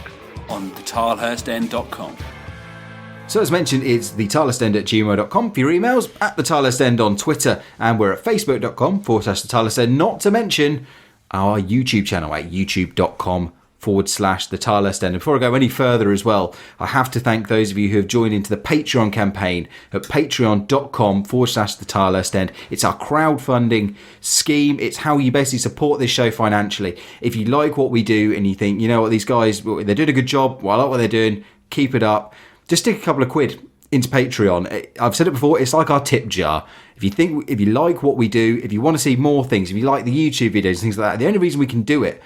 Speaker 4: on thetilehurstend.com.
Speaker 1: So as mentioned, it's thetilehurstend@gmail.com for your emails, at thetilehurstend on Twitter, and we're at facebook.com/thetilehurstend, not to mention our YouTube channel at youtube.com/thetilehurstend. And before I go any further as well, I have to thank those of you who have joined into the Patreon campaign at patreon.com/thetilehurstend. It's our crowdfunding scheme. It's how you basically support this show financially. If you like what we do and you think, you know what, these guys, they're doing a good job, well, I like what they're doing, keep it up, just stick a couple of quid into Patreon. I've said it before, it's like our tip jar. If you like what we do, if you want to see more things, if you like the YouTube videos and things like that, the only reason we can do it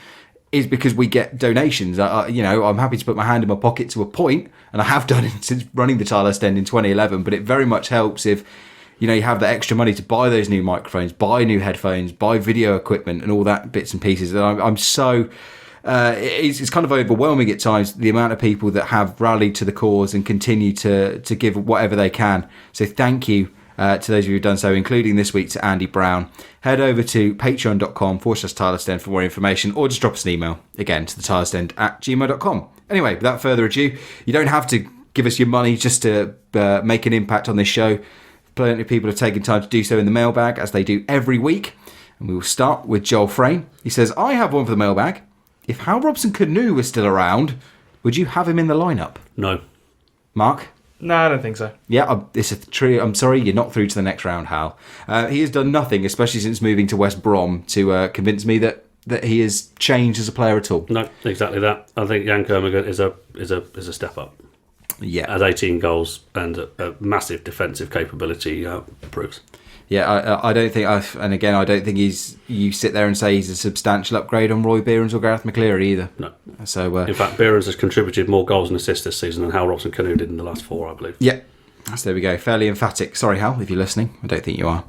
Speaker 1: is because we get donations. I'm happy to put my hand in my pocket to a point, and I have done it since running the Tilehurst End in 2011, but it very much helps if you have that extra money to buy those new microphones, buy new headphones, buy video equipment and all that bits and pieces. And I'm so... it's kind of overwhelming at times, the amount of people that have rallied to the cause and continue to give whatever they can. So thank you to those of you who've done so, including this week to Andy Brown. Head over to patreon.com/tilehurstend for more information, or just drop us an email, again, to thetilehurstend@gmail.com. Anyway, without further ado, you don't have to give us your money just to make an impact on this show. Plenty of people have taken time to do so in the mailbag, as they do every week. And we will start with Joel Frame. He says, I have one for the mailbag. If Hal Robson-Kanu was still around, would you have him in the lineup?
Speaker 2: No.
Speaker 1: Mark?
Speaker 3: No, I don't think so.
Speaker 1: Yeah, it's a true. I'm sorry, you're not through to the next round, Hal. He has done nothing, especially since moving to West Brom, to convince me that he has changed as a player at all.
Speaker 2: No, exactly that. I think Jan Kermigan is a step up.
Speaker 1: Yeah,
Speaker 2: As 18 goals and a massive defensive capability proves.
Speaker 1: Yeah, I don't think, and again, I don't think you sit there and say he's a substantial upgrade on Roy Behrens or Gareth McCleary either.
Speaker 2: No.
Speaker 1: So,
Speaker 2: in fact, Behrens has contributed more goals and assists this season than Hal Robson-Kanu did in the last 4, I believe.
Speaker 1: Yeah. So there we go. Fairly emphatic. Sorry, Hal, if you're listening. I don't think you are.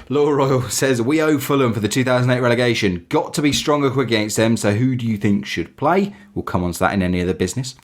Speaker 1: Laura Royal says, we owe Fulham for the 2008 relegation. Got to be stronger quick against them, so who do you think should play? We'll come on to that in any other business.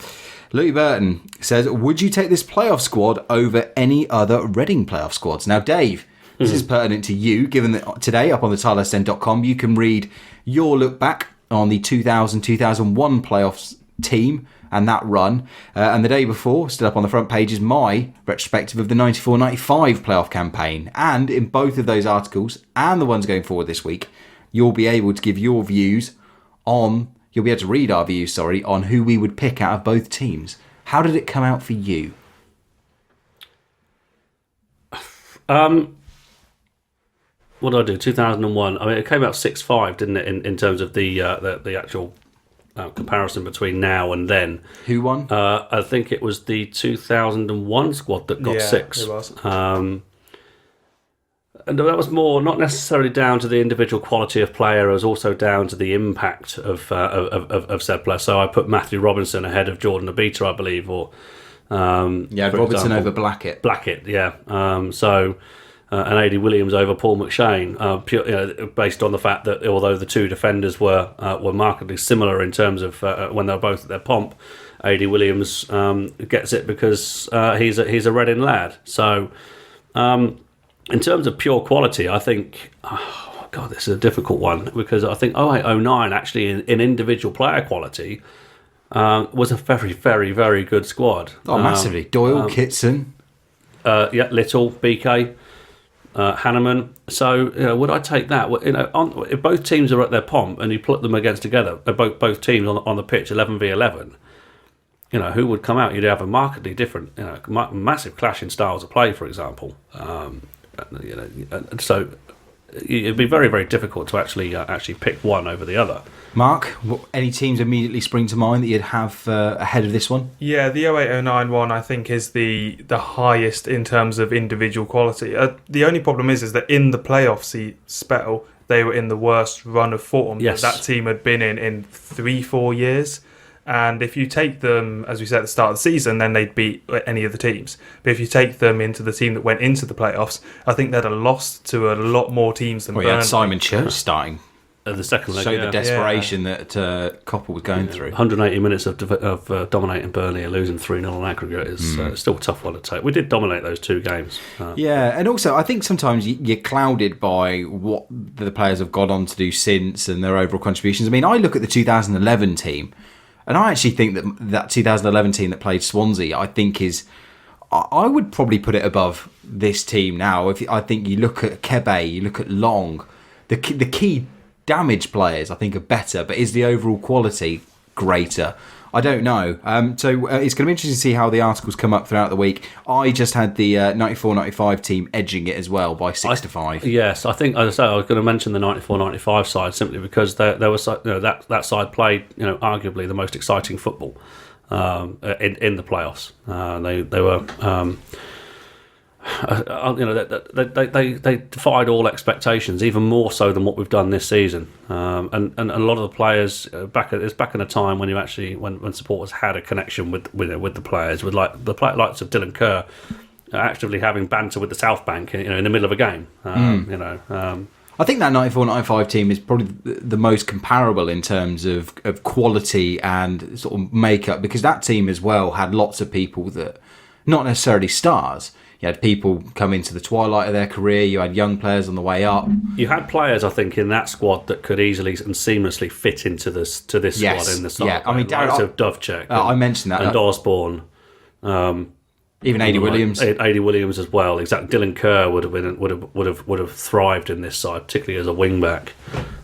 Speaker 1: Louis Burton says, would you take this playoff squad over any other Reading playoff squads? Now, Dave, this is pertinent to you, given that today, up on the Tilehurst you can read your look back on the 2000-2001 playoffs team and that run. And the day before, still up on the front page, is my retrospective of the 94-95 playoff campaign. And in both of those articles, and the ones going forward this week, you'll be able to give your views on, you'll be able to read our views, on who we would pick out of both teams. How did it come out for you?
Speaker 2: What did I do? 2001. I mean, it came out 6-5, didn't it? In terms of the actual comparison between now and then.
Speaker 1: Who won?
Speaker 2: I think it was the 2001 squad that got 6.
Speaker 3: It was.
Speaker 2: And that was more not necessarily down to the individual quality of player; it was also down to the impact of said player. So I put Matthew Robinson ahead of Jordan Abita, I believe, or
Speaker 1: Robinson over Blackett.
Speaker 2: Blackett, yeah. And A.D. Williams over Paul McShane, based on the fact that although the two defenders were markedly similar in terms of when they were both at their pomp, A.D. Williams gets it because he's a Reading lad. So, in terms of pure quality, I think, oh God, this is a difficult one because I think 08-09 actually in individual player quality was a very, very, very good squad.
Speaker 1: Oh, massively. Doyle, Kitson.
Speaker 2: Little, BK. Hanneman. So, would I take that? If both teams are at their pomp and you put them against together, both teams on the pitch, 11v11, who would come out? You'd have a markedly different, massive clash in styles of play, for example. So it'd be very, very difficult to actually pick one over the other.
Speaker 1: Mark, any teams immediately spring to mind that you'd have ahead of this one?
Speaker 3: Yeah, the 08-09 one I think is the highest in terms of individual quality. The only problem is that in the playoff spell, they were in the worst run of form that team had been in 3-4 years. And if you take them, as we said at the start of the season, then they'd beat any of the teams. But if you take them into the team that went into the playoffs, I think they'd have lost to a lot more teams than Burnley.
Speaker 1: You had Simon Church starting.
Speaker 2: The second leg,
Speaker 1: the desperation that Koppel was going through.
Speaker 2: 180 minutes of dominating Burnley and losing 3-0 on aggregate is still a tough one to take. We did dominate those 2 games.
Speaker 1: And also I think sometimes you're clouded by what the players have gone on to do since and their overall contributions. I mean, I look at the 2011 team, and I actually think that 2011 team that played Swansea, I think I would probably put it above this team now. I think you look at Kebe, you look at Long, the key damage players I think are better, but is the overall quality greater? I don't know. So it's going to be interesting to see how the articles come up throughout the week. I just had the 94-95 team edging it as well by 6-5.
Speaker 2: Yes, I think, as I say, I was going to mention the 94-95 side simply because there was that side played arguably the most exciting football in the playoffs. They were. They defied all expectations, even more so than what we've done this season. And a lot of the players back in a time when when supporters had a connection with the players, with like the likes of Dylan Kerr actively having banter with the South Bank, in the middle of a game.
Speaker 1: I think that 94-95 team is probably the most comparable in terms of quality and sort of makeup, because that team as well had lots of people that not necessarily stars. You had people come into the twilight of their career. You had young players on the way up.
Speaker 2: You had players, I think, in that squad that could easily and seamlessly fit into this squad in the start.
Speaker 1: Yeah, I mean,
Speaker 2: Dovcek.
Speaker 1: I mentioned that.
Speaker 2: And Osborne.
Speaker 1: Even A.D. Williams.
Speaker 2: A.D. Williams as well. Exactly. Dylan Kerr would have thrived in this side, particularly as a wing back.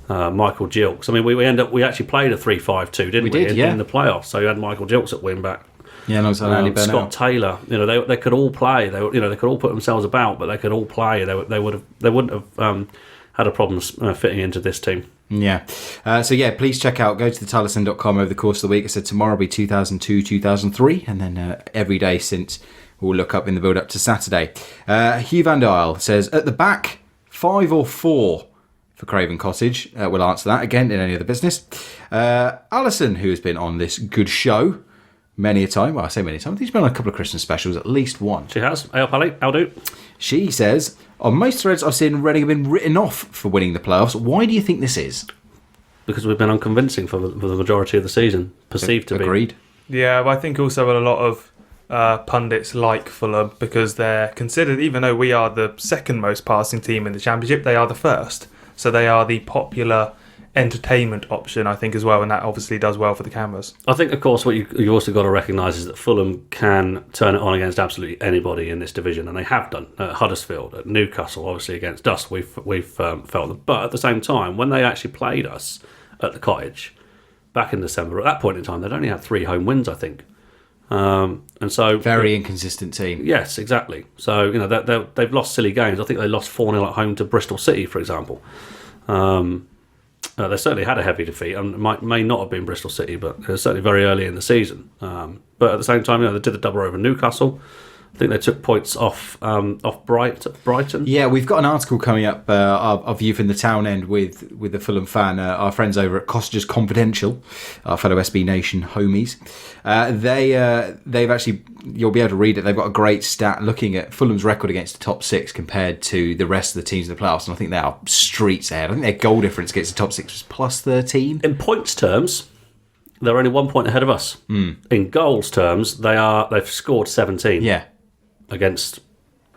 Speaker 2: Michael Gilks. I mean, we actually played a 3-5-2, didn't we?
Speaker 1: We did,
Speaker 2: in the playoffs. So you had Michael Gilks at wing back.
Speaker 1: Yeah, no, so Andy Burnell.
Speaker 2: Scott Taylor. They could all play. They could all put themselves about, but they could all play. They wouldn't have had a problem fitting into this team.
Speaker 1: Yeah. Please check out, go to the Tilehurst.com over the course of the week. I said tomorrow will be 2002, 2003, and then every day since we'll look up in the build up to Saturday. Hugh Van Dyle says, at the back, 5 or 4 for Craven Cottage. We'll answer that again in any other business. Alison, who has been on this good show many a time, well, I say many times, she's been on a couple of Christmas specials, at least one.
Speaker 2: She has. Hey up, Ali. How do?
Speaker 1: She says, on most threads I've seen Reading have been written off for winning the playoffs. Why do you think this is?
Speaker 2: Because we've been unconvincing for the majority of the season, perceived to be.
Speaker 1: Agreed.
Speaker 3: Yeah, but I think also a lot of pundits like Fulham because they're considered, even though we are the second most passing team in the Championship, they are the first. So they are the popular entertainment option, I think, as well, and that obviously does well for the cameras.
Speaker 2: I think, of course, what you also got to recognise is that Fulham can turn it on against absolutely anybody in this division, and they have done at Huddersfield, at Newcastle, obviously against us. We've felt them, but at the same time, when they actually played us at the Cottage back in December, at that point in time, they'd only had 3 home wins, I think, and so
Speaker 1: very inconsistent team.
Speaker 2: Yes, exactly. So they've lost silly games. I think they lost 4-0 at home to Bristol City, for example. They certainly had a heavy defeat, and may not have been Bristol City, but it was certainly very early in the season. But at the same time, they did the double over Newcastle. I think they took points off Brighton.
Speaker 1: Yeah, we've got an article coming up of you from the Town End with the Fulham fan, our friends over at Costages Confidential, our fellow SB Nation homies. They've actually, you'll be able to read it, they've got a great stat looking at Fulham's record against the top 6 compared to the rest of the teams in the playoffs, and I think they are streets ahead. I think their goal difference against the top 6 was plus 13.
Speaker 2: In points terms, they're only 1 point ahead of us. In goals terms, they've scored 17.
Speaker 1: Yeah.
Speaker 2: Against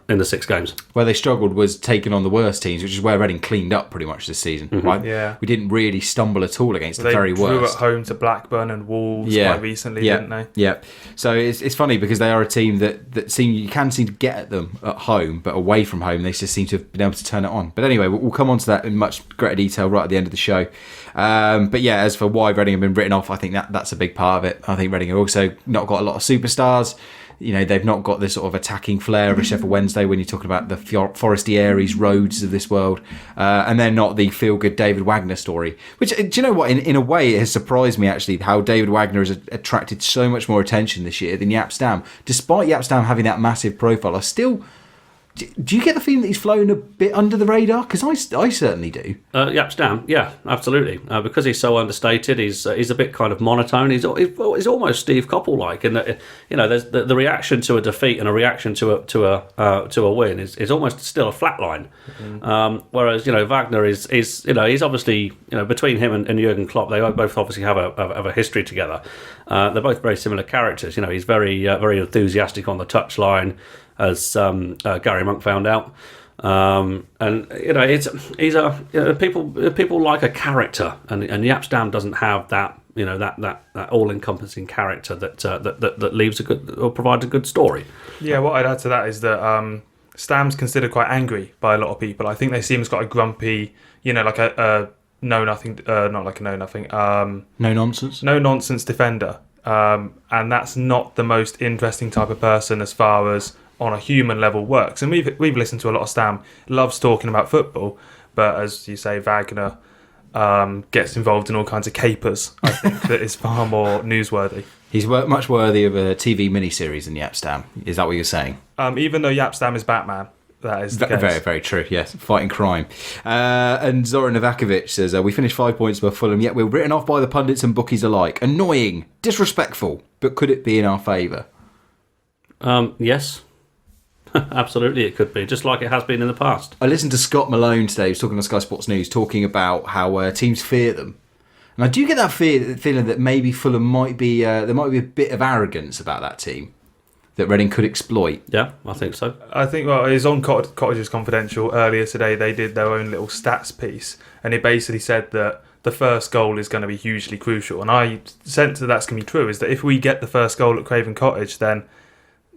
Speaker 2: in the 6 games.
Speaker 1: Where they struggled was taking on the worst teams, which is where Reading cleaned up pretty much this season. Right?
Speaker 3: Yeah.
Speaker 1: We didn't really stumble at all against the very worst.
Speaker 3: They drew at home to Blackburn and Wolves quite recently, didn't they?
Speaker 1: Yeah. So it's funny because they are a team that you can seem to get at them at home, but away from home they just seem to have been able to turn it on. But anyway, we'll come on to that in much greater detail right at the end of the show. But yeah, as for why Reading have been written off, I think that's a big part of it. I think Reading have also not got a lot of superstars. They've not got this sort of attacking flair of a Sheffield Wednesday when you're talking about the Foresty Aries Roads of this world. And they're not the feel-good David Wagner story. Which, do you know what? In a way, it has surprised me, actually, how David Wagner has attracted so much more attention this year than Jaap Stam. Despite Jaap Stam having that massive profile, I still... Do you get the feeling that he's flown a bit under the radar? Because I certainly do.
Speaker 2: Jaap Stam, yeah, absolutely. Because he's so understated, he's a bit kind of monotone. He's almost Steve Coppell-like, in that there's the reaction to a defeat and a reaction to a win is almost still a flat line. Whereas Wagner is he's obviously between him and Jurgen Klopp, they both obviously have a history together. They're both very similar characters. He's very very enthusiastic on the touchline, as Gary Monk found out, and people like a character, and Jaap Stam doesn't have that that all-encompassing character that leaves a good or provides a good story.
Speaker 3: Yeah, what I'd add to that is that Stam's considered quite angry by a lot of people. I think they see him as quite a grumpy, like a no nonsense defender, and that's not the most interesting type of person as far as on a human level works. And we've listened to a lot of Stam, loves talking about football, but as you say, Wagner gets involved in all kinds of capers, I think, that is far more newsworthy.
Speaker 1: He's much worthy of a TV miniseries than Jaap Stam. Is that what you're saying?
Speaker 3: Even though Jaap Stam is Batman, that is the case.
Speaker 1: Very, very true, yes. Fighting crime. And Zoran Novakovic says, we finished 5 points above Fulham, yet we're written off by the pundits and bookies alike. Annoying, disrespectful, but could it be in our favour?
Speaker 2: Yes. Absolutely, it could be, just like it has been in the past.
Speaker 1: I listened to Scott Malone today, he was talking on Sky Sports News, talking about how teams fear them. And I do get that feeling that maybe Fulham might be, there might be a bit of arrogance about that team that Reading could exploit.
Speaker 2: Yeah, I think so.
Speaker 3: I think, it was on Cottages Confidential earlier today, they did their own little stats piece, and it basically said that the first goal is going to be hugely crucial. And I sense that that's going to be true, is that if we get the first goal at Craven Cottage, then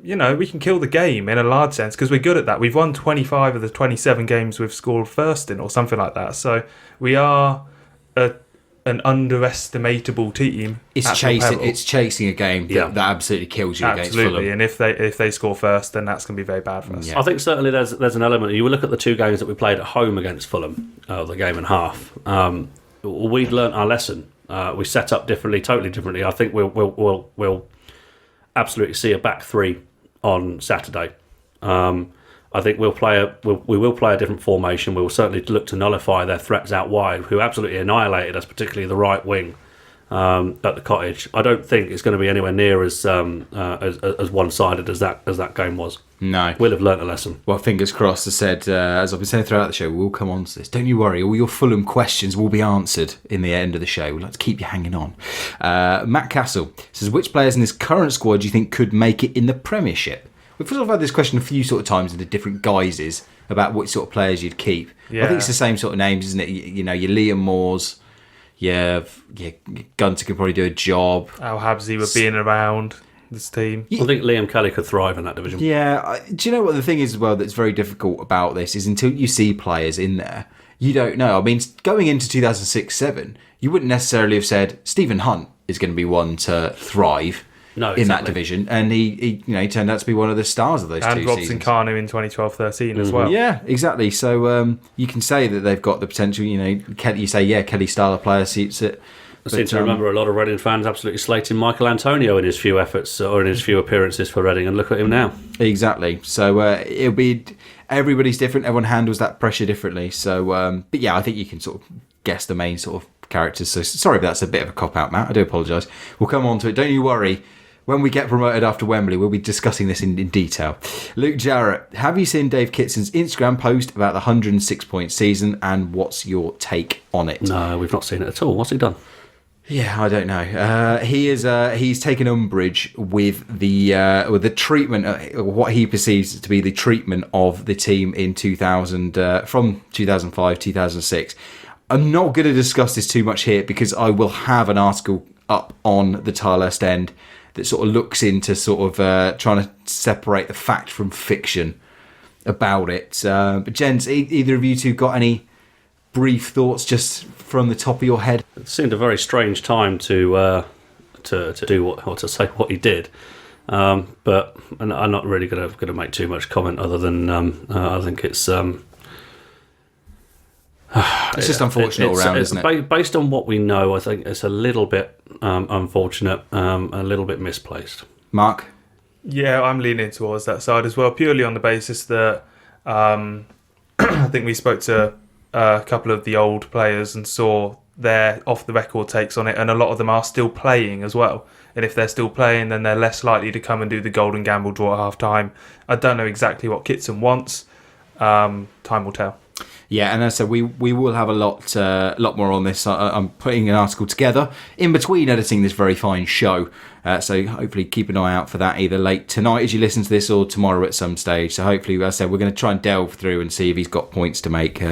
Speaker 3: we can kill the game in a large sense because we're good at that. We've won 25 of the 27 games we've scored first in or something like that. So we are a an underestimatable team.
Speaker 1: It's chasing a game that absolutely kills you against Fulham.
Speaker 3: Absolutely, and if they score first, then that's going to be very bad for us.
Speaker 2: I think certainly there's an element. You will look at the 2 games that we played at home against Fulham, the game and half. We'd learnt our lesson. We set up totally differently. I think we'll absolutely see a back 3 on Saturday. I think we will play a different formation. We will certainly look to nullify their threats out wide, who absolutely annihilated us, particularly the right wing at the Cottage. I don't think it's going to be anywhere near as one-sided as that game was.
Speaker 1: No,
Speaker 2: we'll have learnt a lesson.
Speaker 1: Well, fingers crossed. As I've been saying throughout the show, we'll come on to this. Don't you worry, all your Fulham questions will be answered in the end of the show. We'd like to keep you hanging on. Matt Castle says, which players in this current squad do you think could make it in the Premiership? We've sort of had this question a few sort of times in the different guises about what sort of players you'd keep. Yeah. I think it's the same sort of names, isn't it? You know, your Liam Moores, your Gunter could probably do a job.
Speaker 3: Al Habsi were being around this team.
Speaker 2: I think Liam Kelly could thrive in that division.
Speaker 1: Yeah. Do you know what the thing is as well that's very difficult about this is until you see players in there, you don't know. I mean, going into 2006-07, you wouldn't necessarily have said Stephen Hunt is going to be one to thrive.
Speaker 2: No,
Speaker 1: in that division, and he turned out to be one of the stars of those 2 seasons.
Speaker 3: And Robson Kanu in 2012-13 as well.
Speaker 1: Yeah, exactly. So you can say that they've got the potential. You know, Kelly Starler player suits it.
Speaker 2: I seem to remember a lot of Reading fans absolutely slating Michael Antonio in his few efforts or in his few appearances for Reading, and look at him now.
Speaker 1: Exactly. So it'll be everybody's different. Everyone handles that pressure differently. So, but yeah, I think you can sort of guess the main sort of characters. So sorry, but that's a bit of a cop out, Matt. I do apologise. We'll come on to it. Don't you worry. When we get promoted after Wembley, we'll be discussing this in detail. Luke Jarrett, have you seen Dave Kitson's Instagram post about the 106-point season, and what's your take on it?
Speaker 2: No, we've not seen it at all. What's he done?
Speaker 1: Yeah, I don't know. He's taken umbrage with the treatment, what he perceives to be the treatment of the team in 2000 from 2005 2006. I'm not going to discuss this too much here because I will have an article up on the Tilehurst End that sort of looks into sort of trying to separate the fact from fiction about it. But gents, either of you two got any brief thoughts just from the top of your head?
Speaker 2: It seemed a very strange time to do what to say what he did. But I'm not really going to make too much comment other than I think it's.
Speaker 1: It's just unfortunate all round, isn't it?
Speaker 2: Based on what we know, I think it's a little bit unfortunate, a little bit misplaced.
Speaker 1: Mark?
Speaker 3: Yeah, I'm leaning towards that side as well, purely on the basis that I think we spoke to a couple of the old players and saw their off-the-record takes on it, and a lot of them are still playing as well. And if they're still playing, then they're less likely to come and do the golden gamble draw at half-time. I don't know exactly what Kitson wants. Time will tell.
Speaker 1: Yeah, and as I said, we will have a lot more on this. I'm putting an article together in between editing this very fine show. So hopefully keep an eye out for that either late tonight as you listen to this or tomorrow at some stage. So hopefully, as I said, we're going to try and delve through and see if he's got points to make.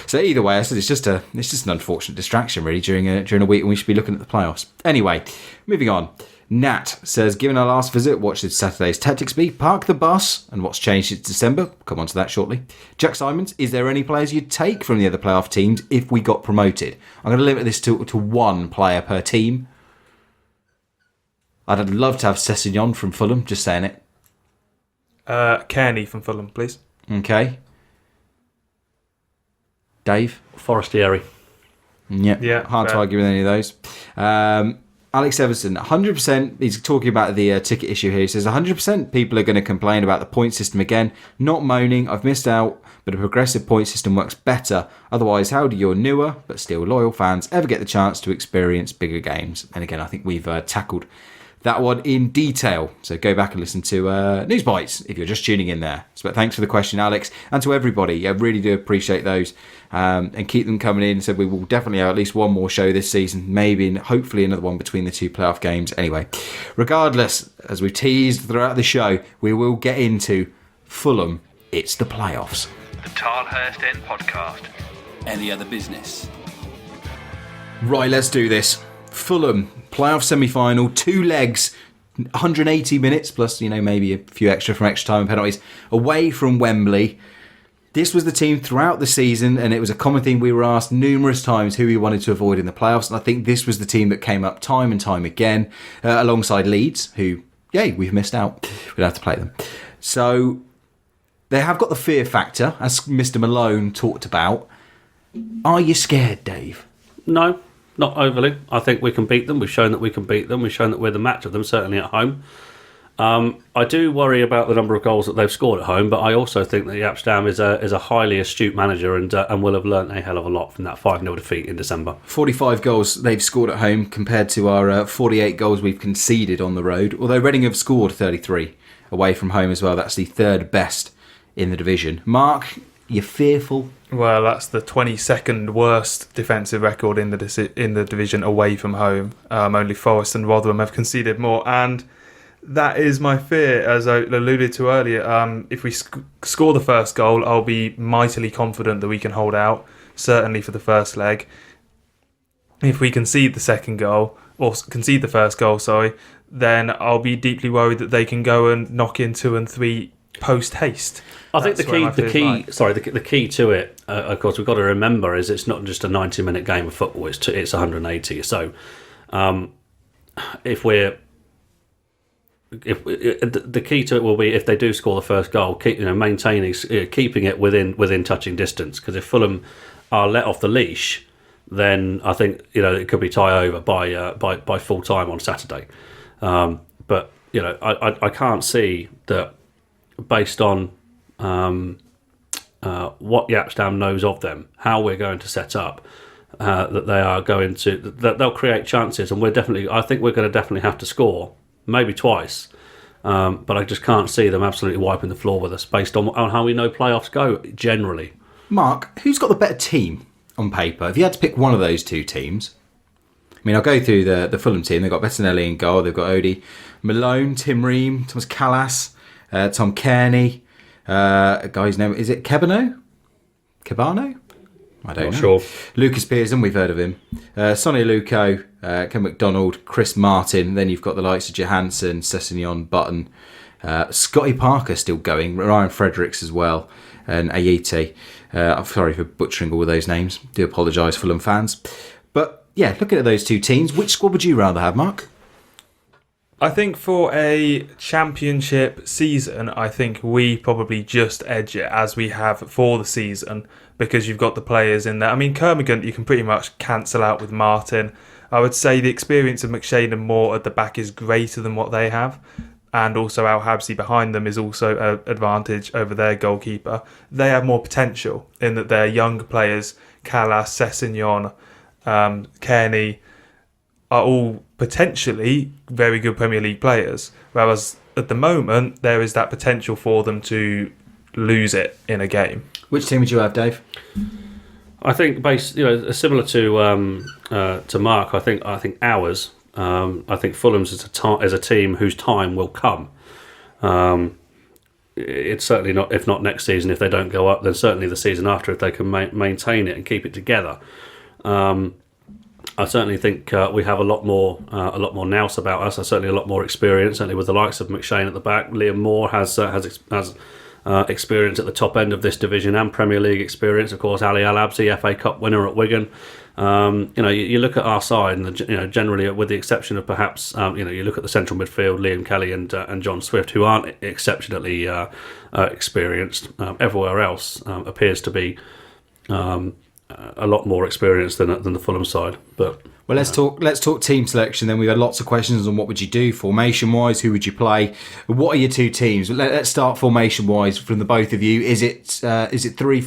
Speaker 1: So either way, I said it's just an unfortunate distraction really during a week when we should be looking at the playoffs. Anyway, moving on. Nat says, given our last visit, what should Saturday's tactics be? Park the bus. And what's changed since December? Come on to that shortly. Jack Simons, is there any players you'd take from the other playoff teams if we got promoted? I'm going to limit this to one player per team. I'd love to have Sessegnon from Fulham, just saying it.
Speaker 3: Kearney from Fulham, please.
Speaker 1: Okay. Dave?
Speaker 2: Forestieri.
Speaker 1: Yeah, hard to argue with any of those. Alex Everson, 100%, he's talking about the ticket issue here. He says 100% people are going to complain about the point system again. Not moaning, I've missed out, but a progressive point system works better. Otherwise, how do your newer, but still loyal fans ever get the chance to experience bigger games? And again, I think we've tackled that one in detail. So go back and listen to News Bites if you're just tuning in there. So thanks for the question, Alex, and to everybody. I really do appreciate those and keep them coming in. So we will definitely have at least one more show this season, maybe and hopefully another one between the two playoff games. Anyway, regardless, as we've teased throughout the show, we will get into Fulham. It's the playoffs.
Speaker 4: The Tilehurst End Podcast. Any other business?
Speaker 1: Right, let's do this. Fulham, playoff semi-final, 2 legs, 180 minutes, plus, maybe a few extra from extra time and penalties, away from Wembley. This was the team throughout the season, and it was a common thing. We were asked numerous times who we wanted to avoid in the playoffs, and I think this was the team that came up time and time again, alongside Leeds, who, yay, we've missed out. We'll have to play them. So they have got the fear factor, as Mr. Malone talked about. Are you scared, Dave?
Speaker 2: No, not overly. I think we can beat them. We've shown that we can beat them. We've shown that we're the match of them, certainly at home. I do worry about the number of goals that they've scored at home, but I also think that Jaap Stam is a highly astute manager and will have learnt a hell of a lot from that 5-0 defeat in December. 45
Speaker 1: goals they've scored at home compared to our 48 goals we've conceded on the road, although Reading have scored 33 away from home as well. That's the third best in the division. Mark, you're fearful?
Speaker 3: Well, that's the 22nd worst defensive record in the division away from home. Only Forest and Rotherham have conceded more, and that is my fear, as I alluded to earlier. If we score the first goal, I'll be mightily confident that we can hold out, certainly for the first leg. If we concede the second goal, or concede the first goal, then I'll be deeply worried that they can go and knock in 2 and 3 post haste.
Speaker 2: I think the key to it, of course, we've got to remember is it's not just a 90-minute game of football; it's 180. So, if the key to it will be if they do score the first goal, maintaining, keeping it within touching distance. Because if Fulham are let off the leash, then I think it could be tie over by full time on Saturday. But I can't see that based on what Jaap Stam knows of them, how we're going to set up, that they are going to that they'll create chances, and I think we're going to definitely have to score. Maybe twice, but I just can't see them absolutely wiping the floor with us based on how we know playoffs go generally.
Speaker 1: Mark, who's got the better team on paper? If you had to pick one of those two teams, I mean, I'll go through the Fulham team. They've got Bettinelli in goal. They've got Odie, Malone, Tim Ream, Thomas Callas, Tom Kearney. A guy's name, is it Cabano? I don't know.
Speaker 2: Sure.
Speaker 1: Lucas Pearson, we've heard of him. Sonny Aluko, Ken McDonald, Chris Martin. Then you've got the likes of Johansson, Sessegnon, Burton, Scotty Parker still going, Ryan Fredericks as well, and Ayiti. I'm sorry for butchering all of those names. Do apologise, Fulham fans. But yeah, looking at those two teams, which squad would you rather have, Mark?
Speaker 3: I think for a championship season, I think we probably just edge it as we have for the season, because you've got the players in there. I mean, Kermagant you can pretty much cancel out with Martin. I would say the experience of McShane and Moore at the back is greater than what they have. And also Al Habsi behind them is also an advantage over their goalkeeper. They have more potential in that they're younger players. Callas, Sessegnon, Kearney are all potentially very good Premier League players. Whereas at the moment, there is that potential for them to lose it in a game.
Speaker 1: Which team would you have, Dave?
Speaker 2: I think, similar to Mark. I think ours. I think Fulham's is a team whose time will come. It's certainly not, if not next season, if they don't go up, then certainly the season after, if they can maintain it and keep it together. I certainly think we have a lot more nous about us. Certainly a lot more experience. Certainly with the likes of McShane at the back, Liam Moore has experience at the top end of this division and Premier League experience. Of course, Ali Al Absi, FA Cup winner at Wigan. You look at our side, and generally, with the exception of perhaps, you look at the central midfield, Liam Kelly and John Swift, who aren't exceptionally experienced. Everywhere else appears to be a lot more experienced than the Fulham side. But
Speaker 1: well, let's talk team selection. Then we've had lots of questions on what would you do formation wise, who would you play, what are your two teams? Let's start formation wise from the both of you. Is it three?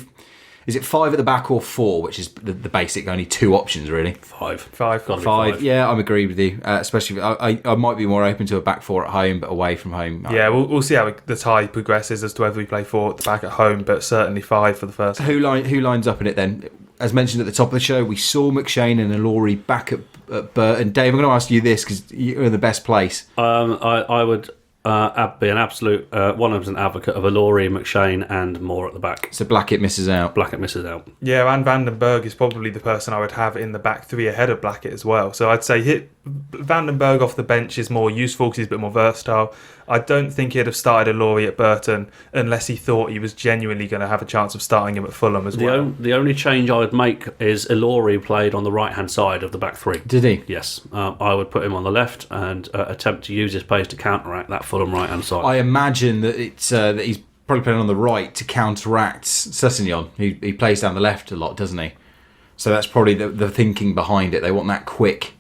Speaker 1: Is it 5 at the back or 4, which is the basic? Only 2 options really.
Speaker 2: 5.
Speaker 3: Gotta
Speaker 2: be 5.
Speaker 1: Yeah, I'm agree with you. Especially, I might be more open to a back 4 at home, but away from home.
Speaker 3: Yeah, we'll see how the tie progresses as to whether we play 4 at the back at home, but certainly 5 for the first.
Speaker 1: Who lines up in it then? As mentioned at the top of the show, we saw McShane and Ilori back at Burton. Dave, I'm going to ask you this because you're in the best place.
Speaker 2: I would be an absolute 100% advocate of Ilori, McShane, and Moore at the back.
Speaker 1: So Blackett misses out.
Speaker 2: Blackett misses out.
Speaker 3: Yeah, and Vandenberg is probably the person I would have in the back three ahead of Blackett as well. So I'd say Vandenberg off the bench is more useful because he's a bit more versatile. I don't think he'd have started Ilori at Burton unless he thought he was genuinely going to have a chance of starting him at Fulham as well.
Speaker 2: The only change I would make is Ilori played on the right-hand side of the back three.
Speaker 1: Did he?
Speaker 2: Yes. I would put him on the left and attempt to use his pace to counteract that Fulham right-hand side.
Speaker 1: I imagine that it's that he's probably playing on the right to counteract Sessegnon. He plays down the left a lot, doesn't he? So that's probably the thinking behind it. They want that quick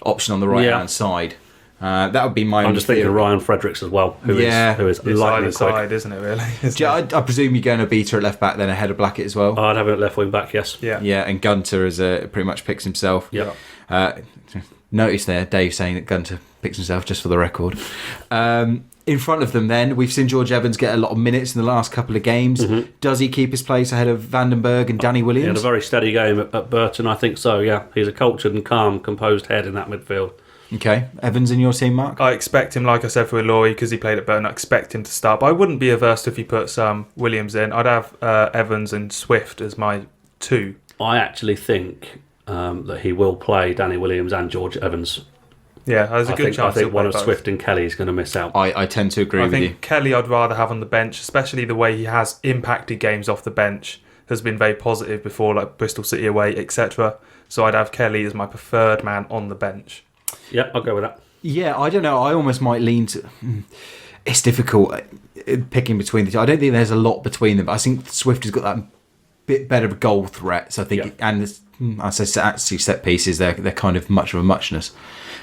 Speaker 1: option on the right-hand side. That would be my.
Speaker 2: I'm just thinking of Ryan Fredericks as well, who is lightning quick,
Speaker 3: side, isn't it? Really?
Speaker 1: I presume you're going to beat her at left back then ahead of Blackett as well.
Speaker 2: I'd have him at left wing back. Yes.
Speaker 3: Yeah.
Speaker 1: Yeah, and Gunter is pretty much picks himself.
Speaker 2: Yeah.
Speaker 1: Notice there, Dave saying that Gunter picks himself, just for the record. In front of them, then we've seen George Evans get a lot of minutes in the last couple of games. Mm-hmm. Does he keep his place ahead of Vandenberg and Danny Williams?
Speaker 2: He had a very steady game at Burton, I think so. Yeah, he's a cultured and calm, composed head in that midfield.
Speaker 1: Okay, Evans in your team, Mark?
Speaker 3: I expect him, like I said, for Ilori, because he played at Burton. I expect him to start, but I wouldn't be averse if he puts Williams in. I'd have Evans and Swift as my two.
Speaker 2: I actually think that he will play Danny Williams and George Evans.
Speaker 3: Yeah, there's a good chance.
Speaker 2: I think one of Swift and Kelly is going to miss out.
Speaker 1: I tend to agree with you.
Speaker 3: I think Kelly I'd rather have on the bench, especially the way he has impacted games off the bench, has been very positive before, like Bristol City away, etc. So I'd have Kelly as my preferred man on the bench.
Speaker 2: Yeah, I'll go with that.
Speaker 1: Yeah, I don't know. I almost might lean to... It's difficult picking between the two. I don't think there's a lot between them. I think Swift has got that bit better of a goal threat. So I think... Yeah. And I say actually set pieces, they're kind of much of a muchness.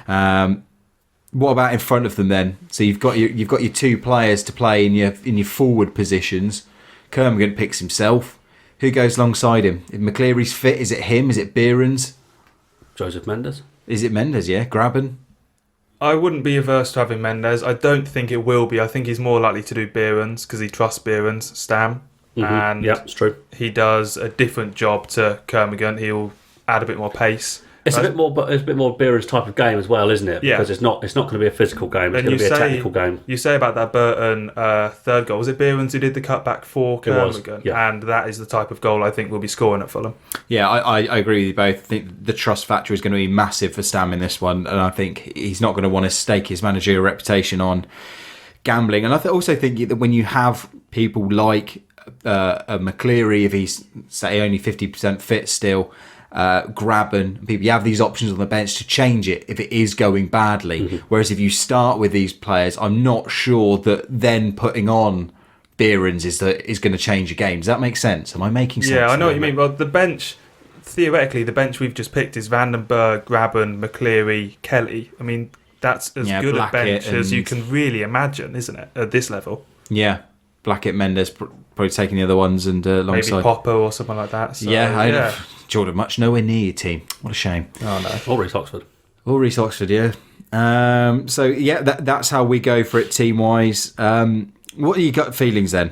Speaker 1: What about in front of them then? So you've got your two players to play in your forward positions. Kermorgant picks himself. Who goes alongside him? If McCleary's fit, is it him? Is it Behrens?
Speaker 2: Joseph Mendes.
Speaker 1: Is it Mendes, yeah? Graben?
Speaker 3: I wouldn't be averse to having Mendes. I don't think it will be. I think he's more likely to do Behrens because he trusts Behrens, Stam.
Speaker 2: Mm-hmm.
Speaker 3: And
Speaker 2: yeah, it's true.
Speaker 3: He does a different job to Kermorgant. He'll add a bit more pace.
Speaker 2: It's a bit more Behrens type of game as well, isn't it?
Speaker 3: Yeah.
Speaker 2: Because it's not going to be a physical game. It's going to be a technical game.
Speaker 3: You say about that Burton third goal. Was it Behrens who did the cutback for Kermorgant?
Speaker 2: Yeah.
Speaker 3: And that is the type of goal I think we'll be scoring at Fulham.
Speaker 1: Yeah, I agree with you both. I think the trust factor is going to be massive for Stam in this one, and I think he's not going to want to stake his managerial reputation on gambling. And I also think that when you have people like McCleary, if he's say only 50% fit still, Graben, people, you have these options on the bench to change it if it is going badly. Mm-hmm. Whereas if you start with these players, I'm not sure that then putting on Behrens is going to change a game. Does that make sense? Am I making sense?
Speaker 3: Yeah, I know what you mean. Well, the bench, theoretically, the bench we've just picked is Vandenberg, Graben, McCleary, Kelly. I mean, that's as good a bench as you can really imagine, isn't it, at this level?
Speaker 1: Yeah, Blackett, Mendes, probably taking the other ones and alongside.
Speaker 3: Maybe Popper or something like that. So,
Speaker 1: yeah. Jordan Much nowhere near your team. What a shame.
Speaker 3: Oh no.
Speaker 2: Or Reece Oxford.
Speaker 1: Yeah. So yeah, that's how we go for it team wise. What are your gut feelings then?